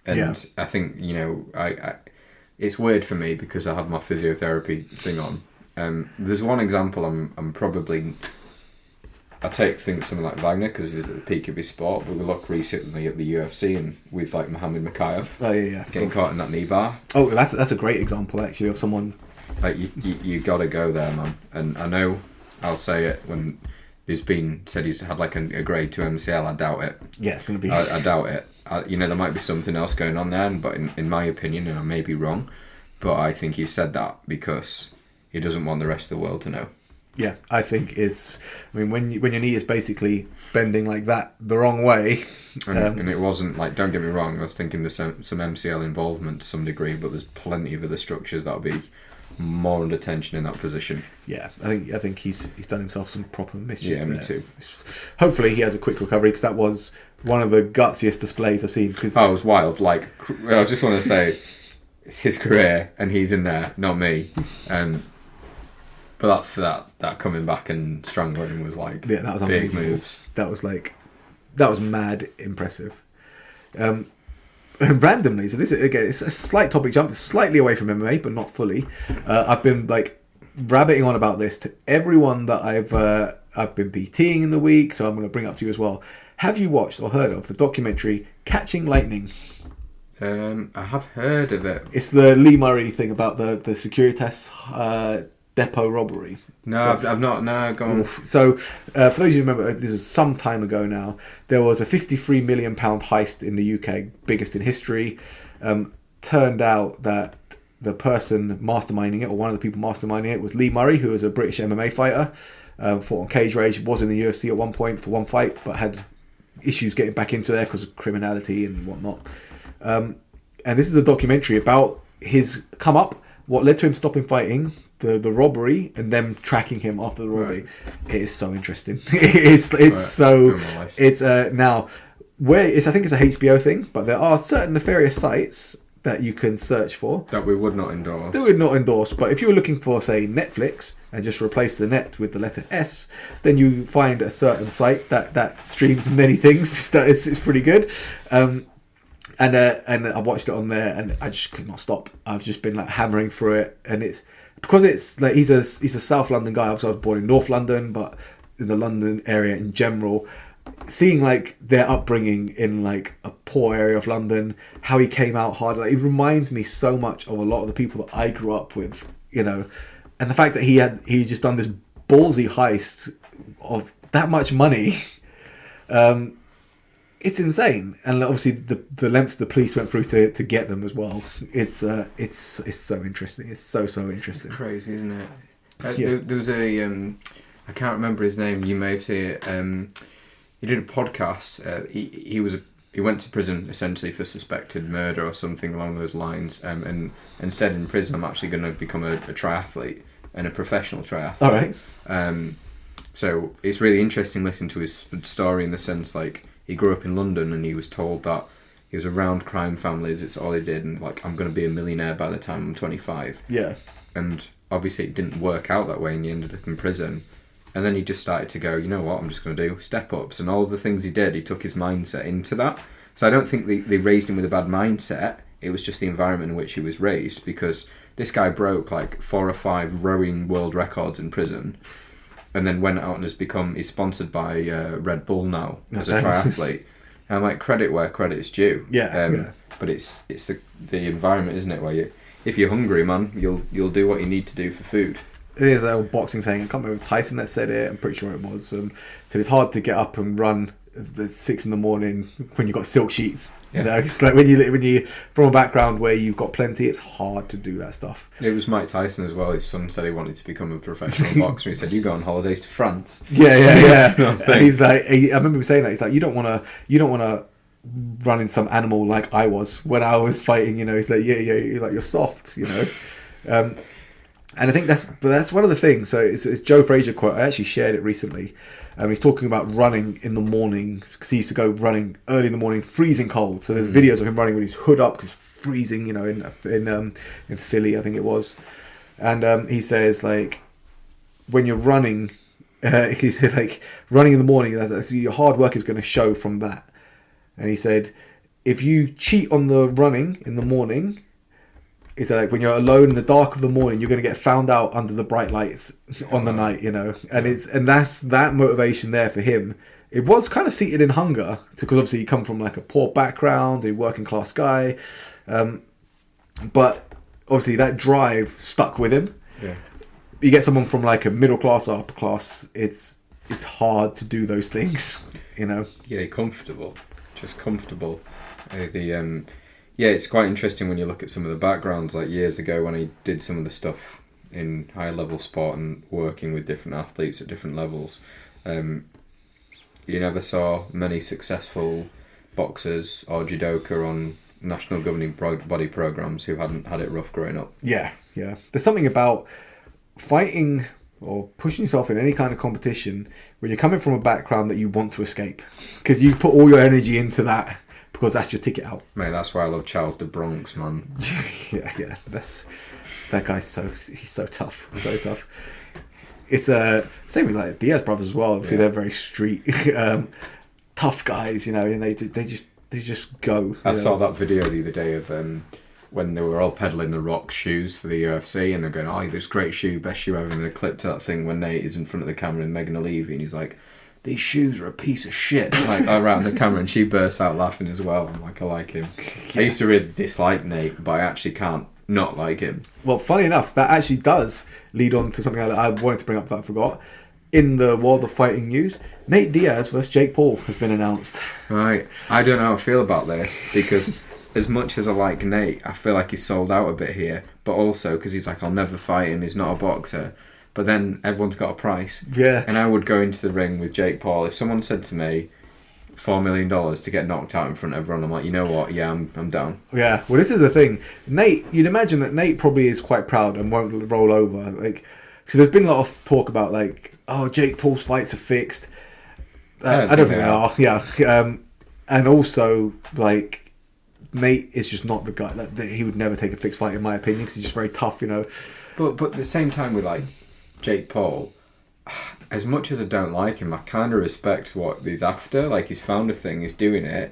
and yeah. I think I it's weird for me because I have my physiotherapy thing on. There's one example I'm probably... I think something like Wagner because he's at the peak of his sport, but we look recently at the UFC and with like Muhammad Makayev getting caught in that knee bar. Oh, that's a great example actually of someone... Like you got to go there, man. And I know I'll say it when he's said he's had like a grade 2 MCL. I doubt it. Yeah, it's going to be... I doubt it. There might be something else going on there, but in my opinion, and I may be wrong, but I think he said that because he doesn't want the rest of the world to know. Yeah, I think when your knee is basically bending like that the wrong way. And it wasn't like, don't get me wrong, I was thinking there's some MCL involvement to some degree, but there's plenty of other structures that'll be more under tension in that position. Yeah, I think he's done himself some proper mischief. Yeah, me too. Hopefully he has a quick recovery, because that was one of the gutsiest displays I've seen. Cause... Oh, it was wild. Like, I just want to say, it's his career, and he's in there, not me. But that coming back and strangling was like that was big moves. That was mad impressive. Randomly, so this is, again, it's a slight topic jump, slightly away from MMA, but not fully. I've been like rabbiting on about this to everyone that I've been BTing in the week, so I'm going to bring it up to you as well. Have you watched or heard of the documentary Catching Lightning? I have heard of it. It's the Lee Murray thing about the Securitas depot robbery. No, I've not. No, go on. So, for those of you who remember, this is some time ago now, there was a £53 million heist in the UK, biggest in history. Turned out that the person masterminding it, or one of the people masterminding it, was Lee Murray, who was a British MMA fighter, fought on cage rage, was in the UFC at one point for one fight, but had issues getting back into there because of criminality and whatnot. And this is a documentary about his come up, what led to him stopping fighting, the robbery, and them tracking him after the robbery. Right. It is so interesting. it's now where it's, I think it's a HBO thing, but there are certain nefarious sites that you can search for that we would not endorse. But if you were looking for, say, Netflix and just replace the net with the letter S, then you find a certain site that streams many things. That it's pretty good. And I watched it on there, and I just could not stop. I've just been like hammering through it, and it's because it's like he's a South London guy. Obviously, I was born in North London, but in the London area in general, seeing like their upbringing in like a poor area of London, how he came out hard, like it reminds me so much of a lot of the people that I grew up with, you know, and the fact that he just done this ballsy heist of that much money. It's insane, and obviously the lengths the police went through to get them as well. It's so interesting. It's so interesting. It's crazy, isn't it? There was a I can't remember his name. You may have seen it. He did a podcast. He went to prison essentially for suspected murder or something along those lines, and said in prison, I'm actually going to become a triathlete and a professional triathlete. All right. So it's really interesting listening to his story in the sense like. He grew up in London and he was told that he was around crime families, it's all he did, and like, I'm going to be a millionaire by the time I'm 25. Yeah. And obviously it didn't work out that way and he ended up in prison. And then he just started to go, you know what, I'm just going to do step-ups. And all of the things he did, he took his mindset into that. So I don't think they raised him with a bad mindset. It was just the environment in which he was raised, because this guy broke like 4 or 5 rowing world records in prison. And then went out and he's sponsored by Red Bull now as a triathlete. And I'm like, credit where credit's due. Yeah. But it's the environment, isn't it? Where if you're hungry, man, you'll do what you need to do for food. It is that old boxing saying. I can't remember if Tyson that said it. I'm pretty sure it was. So it's hard to get up and run at 6 a.m. when you've got silk sheets. Yeah. You know, it's like when you from a background where you've got plenty, it's hard to do that stuff. It was Mike Tyson as well. His son said he wanted to become a professional boxer. He said, "You go on holidays to France." Yeah. And he's like, I remember him saying that. He's like, you don't want to run in some animal like I was when I was fighting. You know, he's like, you're soft. You know. And I think that's one of the things. So it's Joe Frazier quote. I actually shared it recently. He's talking about running in the morning, because he used to go running early in the morning, freezing cold. So there's videos of him running with his hood up because freezing, you know, in Philly, I think it was. And he says, like, when you're running, he said, like, running in the morning, your hard work is going to show from that. And he said, if you cheat on the running in the morning, it's like when you're alone in the dark of the morning, you're going to get found out under the bright lights on the night, you know. And that's that motivation there for him. It was kind of seated in hunger, because obviously he come from like a poor background, a working class guy, but obviously that drive stuck with him. Yeah. You get someone from like a middle class or upper class, it's hard to do those things, you know. Yeah, just comfortable. Yeah, it's quite interesting when you look at some of the backgrounds, like years ago when he did some of the stuff in higher level sport and working with different athletes at different levels. You never saw many successful boxers or judoka on national governing body programs who hadn't had it rough growing up. Yeah. There's something about fighting or pushing yourself in any kind of competition when you're coming from a background that you want to escape, because you put all your energy into that. Because that's your ticket out. Mate, that's why I love Charles de Bronx, man. yeah. That guy's he's so tough. So tough. It's same with like Diaz brothers as well. Obviously, they're very street tough guys, you know, and they just go. I saw that video the other day of when they were all peddling the Rock shoes for the UFC, and they're going, "Oh, this great shoe, best shoe ever," and they clipped that thing when Nate is in front of the camera and Megan Levy, and he's like, "These shoes are a piece of shit," like around the camera, and she bursts out laughing as well. I'm like, I like him. I used to really dislike Nate, but I actually can't not like him. Well, funny enough, that actually does lead on to something I wanted to bring up that I forgot. In the world of fighting news, Nate Diaz versus Jake Paul has been announced. Right. I don't know how I feel about this, because as much as I like Nate, I feel like he's sold out a bit here, but also because he's like, I'll never fight him, he's not a boxer. But then everyone's got a price. Yeah. And I would go into the ring with Jake Paul. If someone said to me, $4 million to get knocked out in front of everyone, I'm like, you know what? Yeah, I'm down. Yeah. Well, this is the thing. Nate, you'd imagine that Nate probably is quite proud and won't roll over. Like, so there's been a lot of talk about like, oh, Jake Paul's fights are fixed. I don't think they are. Yeah. And also, like, Nate is just not the guy that he would never take a fixed fight, in my opinion, because he's just very tough, you know. But at the same time with like Jake Paul, as much as I don't like him, I kind of respect what he's after. Like, he's found a thing, he's doing it.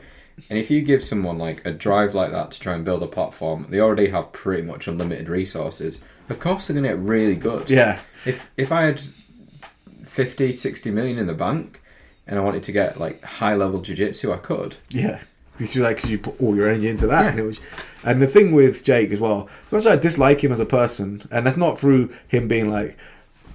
And if you give someone like a drive like that to try and build a platform, they already have pretty much unlimited resources. Of course they're going to get really good. Yeah. If I had 50, 60 million in the bank and I wanted to get like high level jiu-jitsu, I could. Yeah. Because you put all your energy into that. Yeah. And the thing with Jake as well, as much as I dislike him as a person, and that's not through him being like,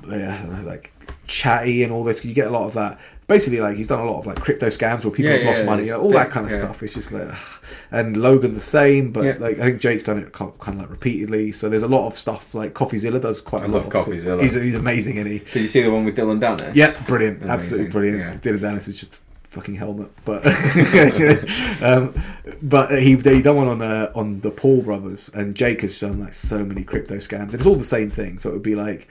I don't know, like chatty and all this, you get a lot of that. Basically, like, he's done a lot of like crypto scams where people have lost money, you know, all that kind of stuff. It's just like, and Logan's the same, but like I think Jake's done it kind of like repeatedly. So there's a lot of stuff. Like CoffeeZilla does quite a lot. I love CoffeeZilla. He's amazing, isn't he? Did you see the one with Dylan Dennis? Yeah, brilliant, amazing. Absolutely brilliant. Yeah. Dylan Dennis is just a fucking helmet, but but he done one on the Paul brothers, and Jake has done like so many crypto scams, and it's all the same thing. So it would be like,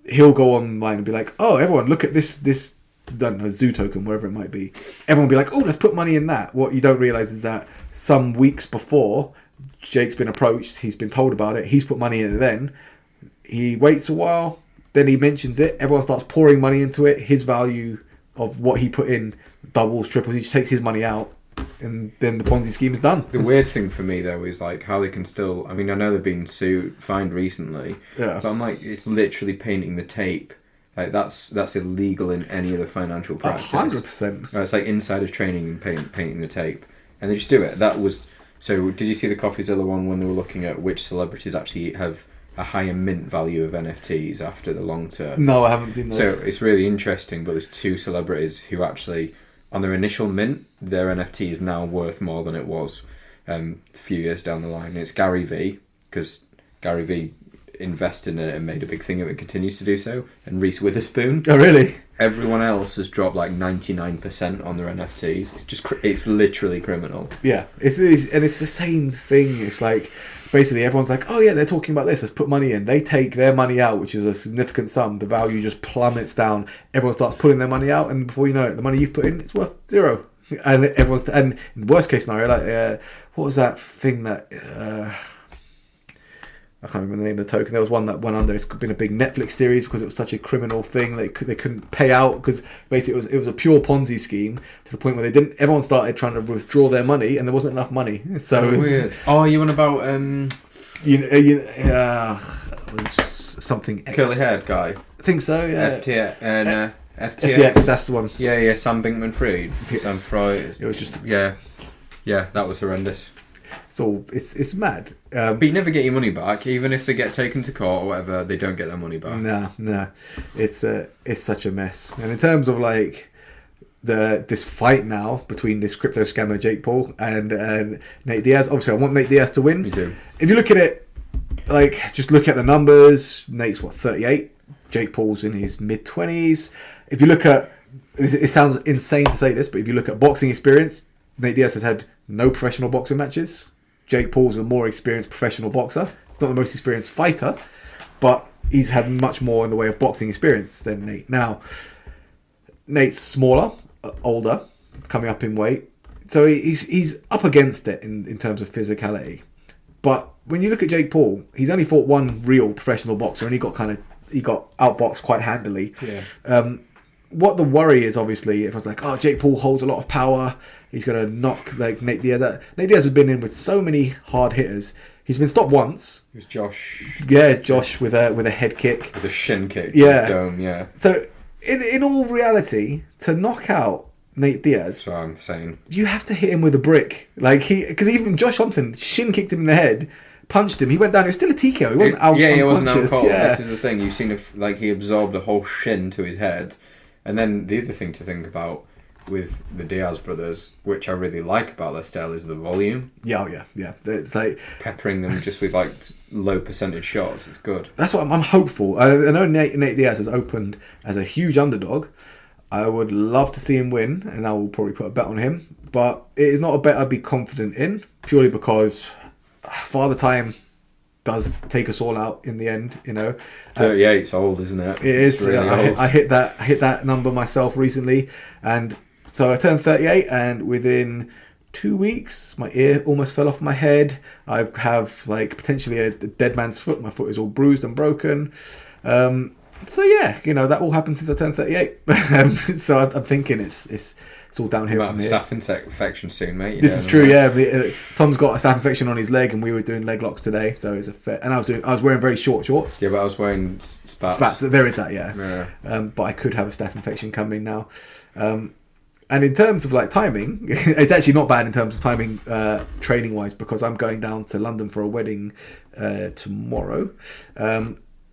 he'll go online and be like, oh, everyone look at this I don't know, zoo token, wherever it might be. Everyone will be like, oh, let's put money in that. What you don't realise is that some weeks before Jake's been approached, he's been told about it, he's put money in it then. He waits a while, then he mentions it, everyone starts pouring money into it, his value of what he put in doubles, triples, he just takes his money out, and then the Ponzi scheme is done. The weird thing for me though is like how they can still, I mean, I know they've been fined recently, but I'm like, it's literally painting the tape. Like that's illegal in any other financial practice. 100%. It's like insider trading and painting the tape, and they just do it. That was so. Did you see the CoffeeZilla one when they were looking at which celebrities actually have a higher mint value of NFTs after the long term? No, I haven't seen those. So it's really interesting. But there's two celebrities who actually, on their initial mint, their NFT is now worth more than it was a few years down the line. And it's Gary V, because Gary V invested in it and made a big thing of it, continues to do so, and Reese Witherspoon. Oh, really? Everyone else has dropped like 99% on their NFTs. It's literally criminal. Yeah, it's the same thing. It's like, basically everyone's like, oh yeah, they're talking about this, let's put money in. They take their money out, which is a significant sum. The value just plummets down. Everyone starts putting their money out, and before you know it, the money you've put in, it's worth zero. And and in worst case scenario, like what was that thing that I can't remember the name of the token. There was one that went under. It's been a big Netflix series because it was such a criminal thing. They couldn't pay out because basically it was a pure Ponzi scheme to the point where everyone started trying to withdraw their money and there wasn't enough money. So weird. Oh, you want about something X. Curly haired guy? I think so. Yeah. FTX. FTX. That's the one. Yeah. Sam Bankman-Fried. Yes. Sam Freud. It was just yeah. That was horrendous. It's mad. But you never get your money back, even if they get taken to court or whatever. They don't get their money back. Nah. It's such a mess. And in terms of like this fight now between this crypto scammer Jake Paul and Nate Diaz, obviously I want Nate Diaz to win. Me too. If you look at it, like just look at the numbers. Nate's 38. Jake Paul's in his mid-20s. If you look at, it sounds insane to say this, but if you look at boxing experience, Nate Diaz has had no professional boxing matches. Jake Paul's a more experienced professional boxer. He's not the most experienced fighter, but he's had much more in the way of boxing experience than Nate. Now, Nate's smaller, older, coming up in weight, so he's up against it in terms of physicality. But when you look at Jake Paul, he's only fought one real professional boxer, and he got outboxed quite handily. Yeah. what the worry is, obviously, if I was like, oh, Jake Paul holds a lot of power, he's going to knock like Nate Diaz out. Nate Diaz has been in with so many hard hitters. He's been stopped once. It was Josh. Yeah, Josh with a head kick. With a shin kick. Yeah. Dome, yeah. So, in all reality, to knock out Nate Diaz, That's what I'm saying. you have to hit him with a brick. Like, because even Josh Thompson shin kicked him in the head, punched him, he went down, it was still a TKO, he wasn't out. He wasn't unconscious. out cold. Yeah. This is the thing, you've seen he absorbed a whole shin to his head. And then the other thing to think about with the Diaz brothers, which I really like about their style, is the volume. Yeah. It's like peppering them just with like low percentage shots. It's good. That's what I'm hopeful. I know Nate Diaz has opened as a huge underdog. I would love to see him win, and I will probably put a bet on him. But it is not a bet I'd be confident in, purely because Father Time does take us all out in the end, 38's old, isn't it? It is. Really I hit that number myself recently, and so I turned 38, and within 2 weeks, my ear almost fell off my head. I have like potentially a dead man's foot. My foot is all bruised and broken. So yeah, that all happened since I turned 38. So I'm thinking it's all downhill from here. Staph infection soon, mate. This is true. Yeah, Tom's got a staph infection on his leg, and we were doing leg locks today. So it's and I was wearing very short shorts. Yeah, but I was wearing spats. There is that, yeah. But I could have a staph infection coming now. And in terms of like timing, it's actually not bad in terms of timing, training wise, because I'm going down to London for a wedding tomorrow.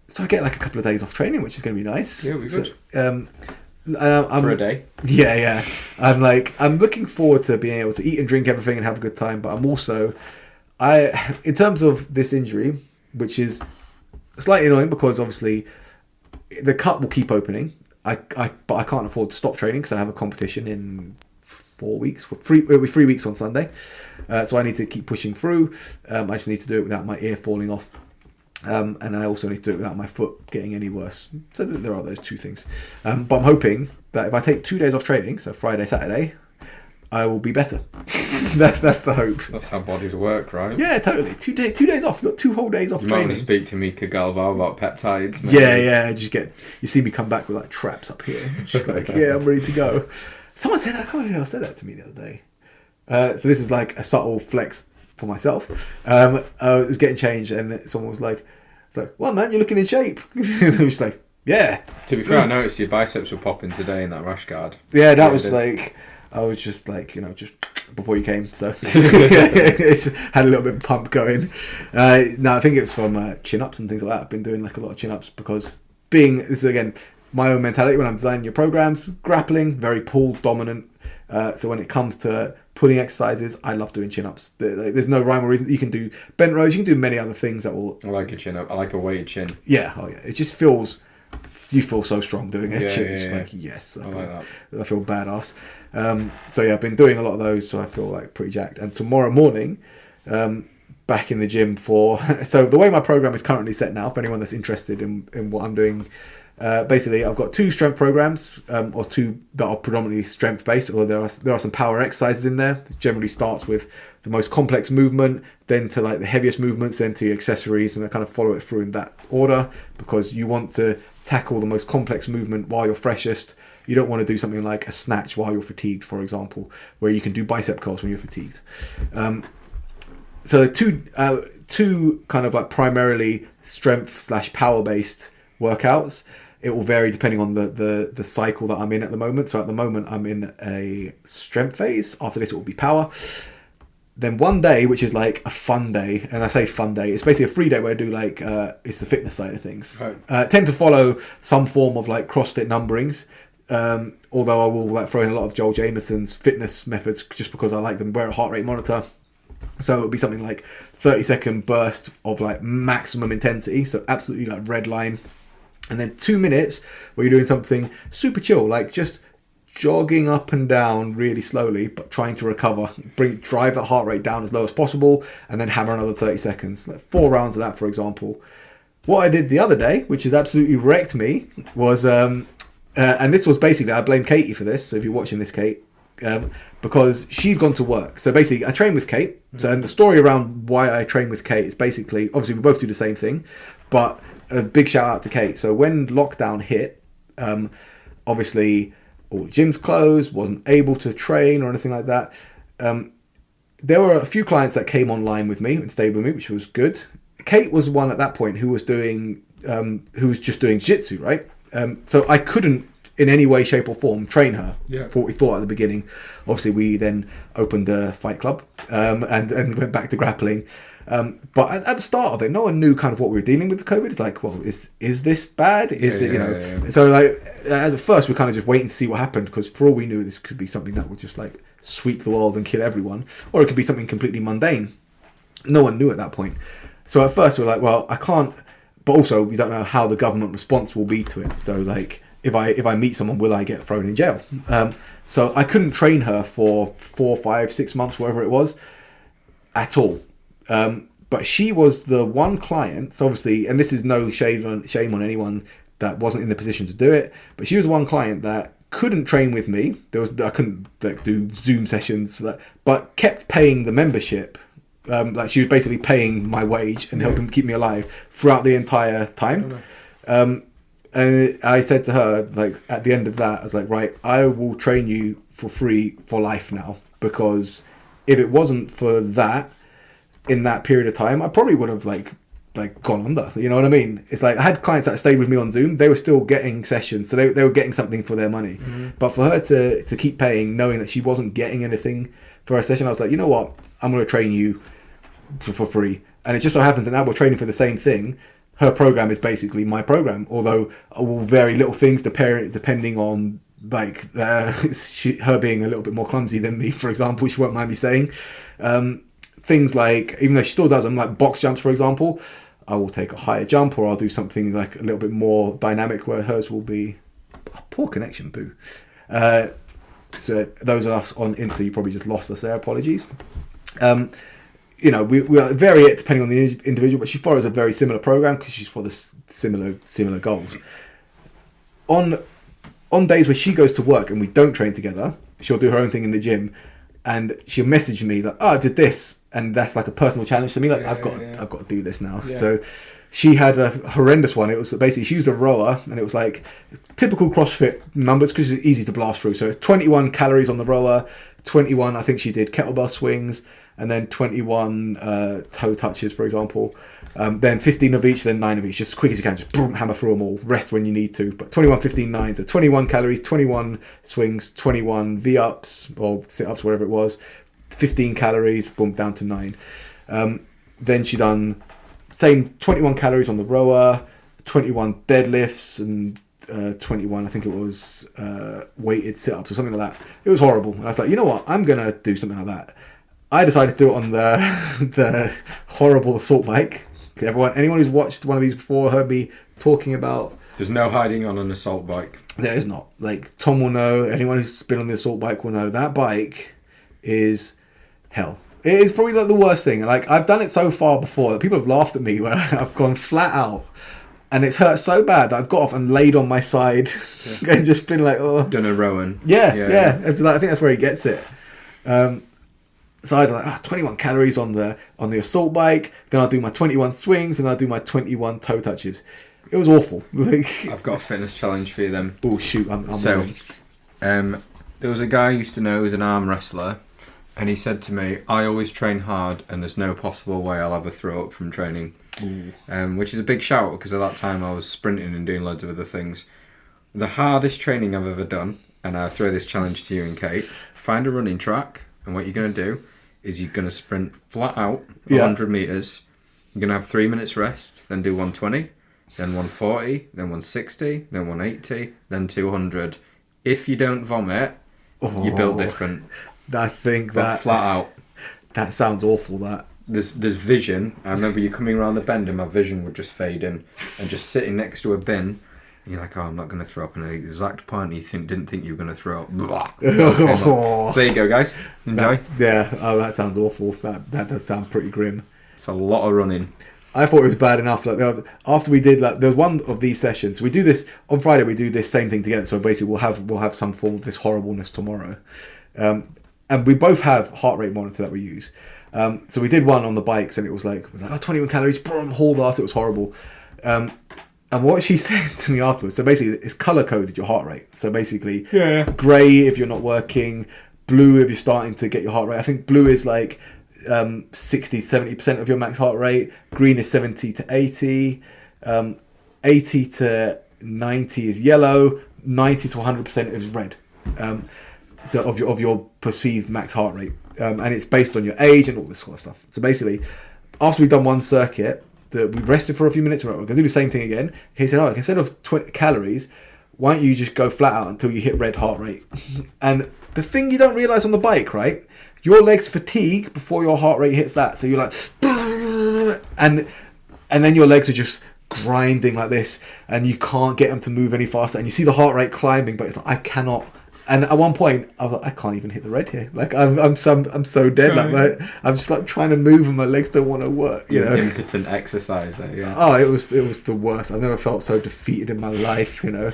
So I get like a couple of days off training, which is going to be nice. Yeah, we good. For a day. Yeah. I'm looking forward to being able to eat and drink everything and have a good time. But I'm also, in terms of this injury, which is slightly annoying because obviously the cut will keep opening. But I can't afford to stop training because I have a competition in 4 weeks. It'll be 3 weeks on Sunday. So I need to keep pushing through. I just need to do it without my ear falling off. And I also need to do it without my foot getting any worse. So there are those two things. But I'm hoping that if I take 2 days off training, so Friday, Saturday, I will be better. That's the hope. That's how bodies work, right? Yeah, totally. 2 days off. You've got 2 whole days off you training. You might want to speak to Mika Galval about peptides. Maybe. Yeah. You see me come back with like traps up here. Just like, yeah, I'm ready to go. Someone said that. I can't remember who said that to me the other day. So this is like a subtle flex for myself. I was getting changed, and someone was like, well, man, you're looking in shape. And I was like, yeah. To be fair, I noticed your biceps were popping today in that rash guard. Yeah, that was like, I was just like, just before you came, so it's had a little bit of pump going. No, I think it was from chin-ups and things like that. I've been doing like a lot of chin-ups because this is again my own mentality when I'm designing your programs. Grappling, very pull dominant. So when it comes to pulling exercises, I love doing chin-ups. There's no rhyme or reason. You can do bent rows. You can do many other things that will... I like a chin-up. I like a weighted chin. Yeah. Oh, yeah. It just feels... You feel so strong doing it. Yeah. Like, yes. I like that. I feel badass. So yeah, I've been doing a lot of those, so I feel like pretty jacked. And tomorrow morning, back in the gym for... So the way my program is currently set now, for anyone that's interested in what I'm doing... basically, I've got 2 strength programs, or 2 that are predominantly strength based, although there are some power exercises in there. It generally starts with the most complex movement, then to like the heaviest movements, then to your accessories, and I kind of follow it through in that order because you want to tackle the most complex movement while you're freshest. You don't want to do something like a snatch while you're fatigued, for example, where you can do bicep curls when you're fatigued. So two kind of like primarily strength/power based workouts. It will vary depending on the cycle that I'm in at the moment. So at the moment I'm in a strength phase. After this it will be power. Then one day, which is like a fun day, and I say fun day, it's basically a free day where I do like it's the fitness side of things. Right. I tend to follow some form of like CrossFit numberings. Although I will like throw in a lot of Joel Jameson's fitness methods just because I like them. Wear a heart rate monitor. So it'll be something like 30-second burst of like maximum intensity. So absolutely like red line. And then 2 minutes where you're doing something super chill, like just jogging up and down really slowly, but trying to recover. Drive that heart rate down as low as possible, and then hammer another 30 seconds. Like 4 rounds of that, for example. What I did the other day, which has absolutely wrecked me, was, and this was basically, I blame Katie for this. So if you're watching this, Kate, because she'd gone to work. So basically, I train with Kate. So, and the story around why I train with Kate is basically, obviously, we both do the same thing, but a big shout out to Kate. So when lockdown hit, obviously all the gyms closed, wasn't able to train or anything like that. There were a few clients that came online with me and stayed with me, which was good. Kate was one at that point who was just doing jiu-jitsu, right? So I couldn't in any way, shape or form train her for what we thought at the beginning. Obviously, we then opened the fight club and went back to grappling. But at the start of it, no one knew kind of what we were dealing with COVID. It's like, well, is this bad? So like at first we kind of just waiting to see what happened, because for all we knew, this could be something that would just like sweep the world and kill everyone, or it could be something completely mundane. No one knew at that point. So at first we were like, well, I can't, but also we don't know how the government response will be to it. So like, if I meet someone, will I get thrown in jail? So I couldn't train her for 4, 5, 6 months, whatever it was, at all. But she was the one client, so obviously, and this is no shame on anyone that wasn't in the position to do it, but she was one client that couldn't train with me. I couldn't like do Zoom sessions, but kept paying the membership. Like she was basically paying my wage and helping keep me alive throughout the entire time. And I said to her, like at the end of that, I was like, right, I will train you for free for life now, because if it wasn't for that, in that period of time, I probably would have like gone under. You know what I mean? It's like I had clients that stayed with me on Zoom. They were still getting sessions, so they were getting something for their money. But for her to keep paying, knowing that she wasn't getting anything for her session, I was like, you know what? I'm going to train you for free. And it just so happens that now we're training for the same thing. Her program is basically my program, although I will vary little things depending on like her being a little bit more clumsy than me, for example. She won't mind me saying. Things like, even though she still does them, like box jumps, for example, I will take a higher jump, or I'll do something like a little bit more dynamic where hers will be poor connection, boo. So those of us on Insta, you probably just lost us there. Apologies. We vary it depending on the individual, but she follows a very similar program because she's for the similar goals. On days where she goes to work and we don't train together, she'll do her own thing in the gym, and she'll message me like, I did this, and that's like a personal challenge to me. Like I've got to do this now. Yeah. So she had a horrendous one. It was basically, she used a rower, and it was like typical CrossFit numbers because it's easy to blast through. So it's 21 calories on the rower, 21, I think she did kettlebell swings, and then 21 toe touches, for example. Then 15 of each, then 9 of each, just as quick as you can. Just boom, hammer through them all. Rest when you need to. But 21, 15, 9. So 21 calories, 21 swings, 21 V-ups or sit-ups, whatever it was. 15 calories, boom, down to 9. Then she done same 21 calories on the rower, 21 deadlifts, and 21, I think it was weighted sit-ups or something like that. It was horrible. And I was like, you know what? I'm going to do something like that. I decided to do it on the horrible assault bike. Anyone who's watched one of these before heard me talking about... There's no hiding on an assault bike. There is not. Like, Tom will know, anyone who's been on the assault bike will know, that bike is hell. It is probably like the worst thing. Like, I've done it so far before that people have laughed at me when I've gone flat out. And it's hurt so bad that I've got off and laid on my side and just been like, oh. Done a Rowan. Yeah. I think that's where he gets it. So I had like 21 calories on the assault bike. Then I'll do my 21 swings, and I'll do my 21 toe touches. It was awful. I've got a fitness challenge for you then. Oh shoot! There was a guy I used to know who was an arm wrestler, and he said to me, "I always train hard, and there's no possible way I'll ever throw up from training." Which is a big shout, because at that time I was sprinting and doing loads of other things. The hardest training I've ever done, and I throw this challenge to you and Kate: find a running track, and what you're going to do is you're going to sprint flat out 100 metres. You're going to have 3 minutes rest, then do 120, then 140, then 160, then 180, then 200. If you don't vomit, you're built different. I think but flat out. That sounds awful, that. There's vision. I remember you coming around the bend and my vision would just fade in, and just sitting next to a bin. And you're like, oh, I'm not going to throw up. And at the exact point you didn't think you were going to throw up. So there you go, guys. Enjoy. That sounds awful. That does sound pretty grim. It's a lot of running. I thought it was bad enough. Like after we did, like, there was one of these sessions. We do this on Friday. We do this same thing together. So basically, we'll have some form of this horribleness tomorrow, and we both have heart rate monitor that we use. So we did one on the bikes, and it was like 21 calories, boom, hauled ass. It was horrible. And what she said to me afterwards, so basically it's color coded your heart rate. So basically, Yeah. grey if you're not working, blue if you're starting to get your heart rate. I think blue is like 60 to 70% of your max heart rate. Green is 70 to 80. 80 to 90 is yellow. 90 to 100% is red. So of your perceived max heart rate. And it's based on your age and all this sort of stuff. So basically, after we've done one circuit, we rested for a few minutes. We're going to do the same thing again. He said, instead of 20 calories, why don't you just go flat out until you hit red heart rate? And the thing you don't realize on the bike, right? Your legs fatigue before your heart rate hits that. So you're like, and then your legs are just grinding like this, and you can't get them to move any faster. And you see the heart rate climbing, but it's like, I cannot. And at one point, I was like, I can't even hit the red here. Like I'm so dead. Like I'm just like trying to move, and my legs don't want to work. You know, impotent exerciser. Yeah. Oh, it was the worst. I've never felt so defeated in my life. You know,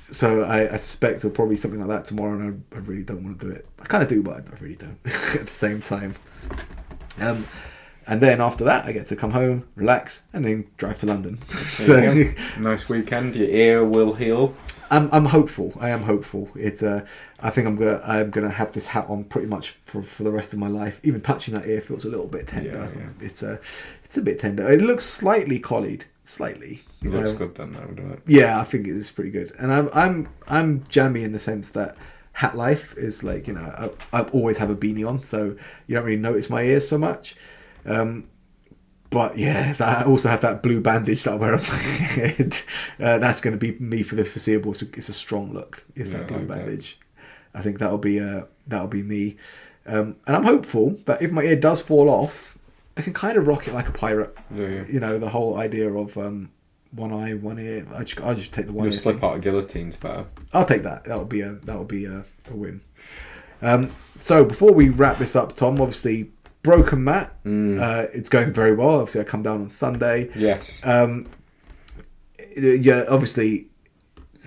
so I suspect it'll probably be something like that tomorrow, and I really don't want to do it. I kind of do, but I really don't at the same time. And then after that, I get to come home, relax, and then drive to London. So nice weekend. Your ear will heal. I'm hopeful. I am hopeful. It's I think I'm gonna have this hat on pretty much for the rest of my life. Even touching that ear feels a little bit tender. Yeah. It's a bit tender. It looks slightly collied. Slightly. It looks good then, though, doesn't it? Yeah, I think it is pretty good. And I'm jammy in the sense that hat life is like, you know, I always have a beanie on, so you don't really notice my ears so much. But yeah, I also have that blue bandage that I wear on my head. That's going to be me for the foreseeable. It's a strong look. It's that blue bandage. I think that'll be me. And I'm hopeful that if my ear does fall off, I can kind of rock it like a pirate. Yeah. You know, the whole idea of one eye, one ear. I'll just take the one. You'll ear slip thing. out of guillotines better. I'll take that. That'll be a win. So before we wrap this up, Tom, obviously. Broken Mat. It's going very well. Obviously, I come down on Sunday. Yes. Yeah, obviously,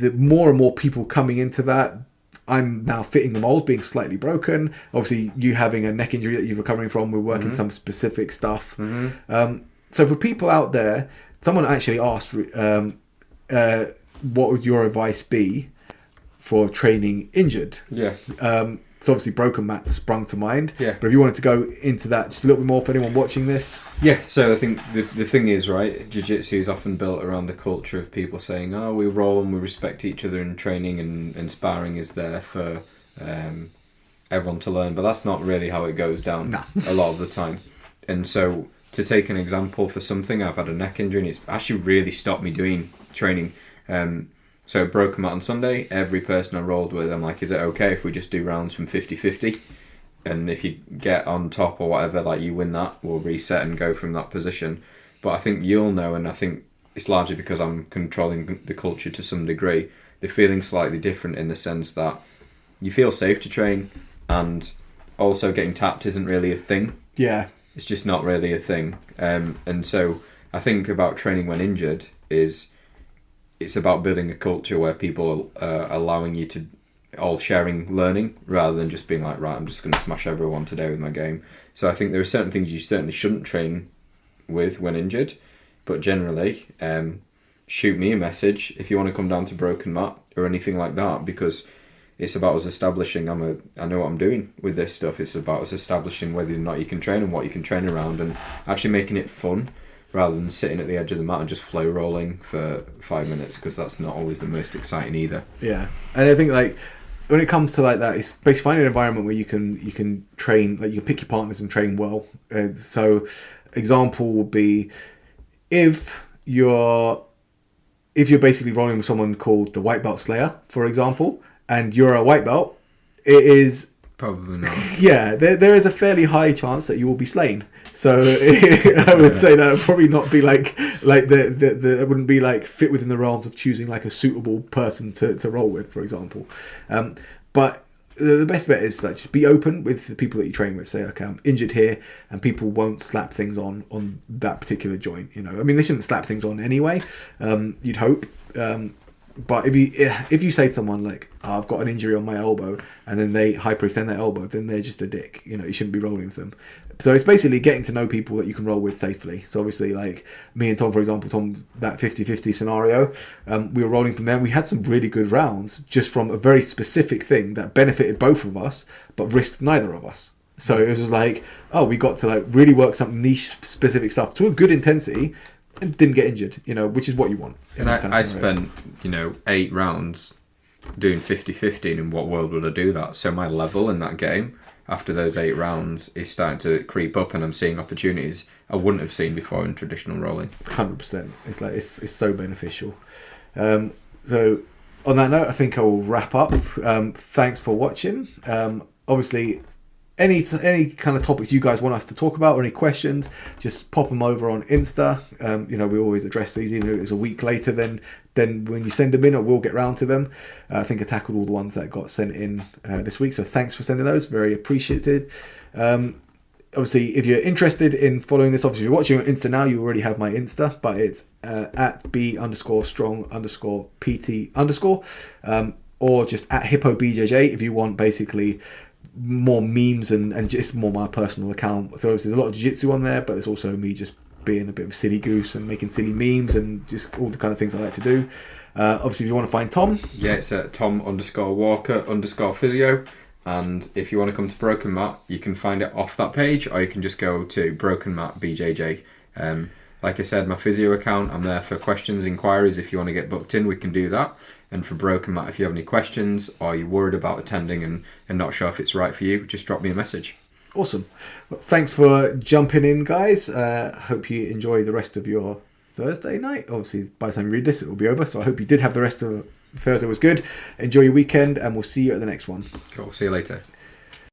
the more and more people coming into that, I'm now fitting the mold, being slightly broken. Obviously, you having a neck injury that you're recovering from, we're working some specific stuff. So for people out there, someone actually asked, what would your advice be for training injured? Yeah. So obviously Broken Mat sprung to mind. Yeah. But if you wanted to go into that just a little bit more for anyone watching this. Yeah, so I think the thing is, right, jiu-jitsu is often built around the culture of people saying, oh, we roll and we respect each other in training, and sparring is there for everyone to learn. But that's not really how it goes down a lot of the time. And so to take an example for something, I've had a neck injury and it's actually really stopped me doing training. So Broken Mat on Sunday, every person I rolled with, I'm like, is it okay if we just do rounds from 50-50? And if you get on top or whatever, like you win that, we'll reset and go from that position. But I think you'll know, and I think it's largely because I'm controlling the culture to some degree, the feeling's slightly different in the sense that you feel safe to train, and also getting tapped isn't really a thing. Yeah. It's just not really a thing. And so I think about training when injured is... it's about building a culture where people are allowing you to all sharing learning rather than just being like, right, I'm just going to smash everyone today with my game. So I think there are certain things you certainly shouldn't train with when injured, but generally, shoot me a message if you want to come down to Broken Mat or anything like that, because it's about us establishing I know what I'm doing with this stuff. It's about us establishing whether or not you can train and what you can train around, and actually making it fun. Rather than sitting at the edge of the mat and just flow rolling for 5 minutes, because that's not always the most exciting either. Yeah, and I think like when it comes to like that, it's basically finding an environment where you can train, like you can pick your partners and train well. So, example would be if you're basically rolling with someone called the White Belt Slayer, for example, and you're a white belt, it is probably not. Yeah, there is a fairly high chance that you will be slain. So I would say that would probably not be like the it wouldn't be like fit within the realms of choosing like a suitable person to roll with, for example. But the best bet is like just be open with the people that you train with. Say, okay, I'm injured here, and people won't slap things on that particular joint. You know, I mean, they shouldn't slap things on anyway. You'd hope. But if you say to someone like, oh, I've got an injury on my elbow, and then they hyperextend their elbow, then they're just a dick. You know, you shouldn't be rolling with them. So it's basically getting to know people that you can roll with safely. So obviously, like me and Tom, for example, that 50-50 scenario, we were rolling from there. We had some really good rounds just from a very specific thing that benefited both of us, but risked neither of us. So it was just like, oh, we got to like really work some niche specific stuff to a good intensity and didn't get injured, you know, which is what you want. And I spent, 8 rounds doing 50-50, and in what world would I do that? So my level in that game after those 8 rounds is starting to creep up, and I'm seeing opportunities I wouldn't have seen before in traditional rolling. 100%. It's like it's so beneficial. So on that note, I think I will wrap up. Thanks for watching. Obviously, any kind of topics you guys want us to talk about or any questions, just pop them over on Insta. We always address these, even if it's a week later than when you send them in, or we'll get round to them. I think I tackled all the ones that got sent in this week, so thanks for sending those. Very appreciated. Obviously, if you're interested in following this, obviously if you're watching on Insta now, you already have my Insta, but it's at B_strong_PT_, or just at HippoBJJ if you want basically more memes and just more my personal account. So there's a lot of jiu-jitsu on there, but there's also me just being a bit of a silly goose and making silly memes and just all the kind of things I like to do. Obviously, if you want to find Tom, it's at Tom_Walker_physio. And if you want to come to Broken Mat, you can find it off that page, or you can just go to Broken Mat BJJ. Like I said, my physio account, I'm there for questions, inquiries. If you want to get booked in, we can do that. And for Broken Mat, if you have any questions or you're worried about attending and not sure if it's right for you, just drop me a message. Awesome. Well, thanks for jumping in, guys. Hope you enjoy the rest of your Thursday night. Obviously, by the time you read this, it will be over. So I hope you did have the rest of Thursday was good. Enjoy your weekend, and we'll see you at the next one. Cool. See you later.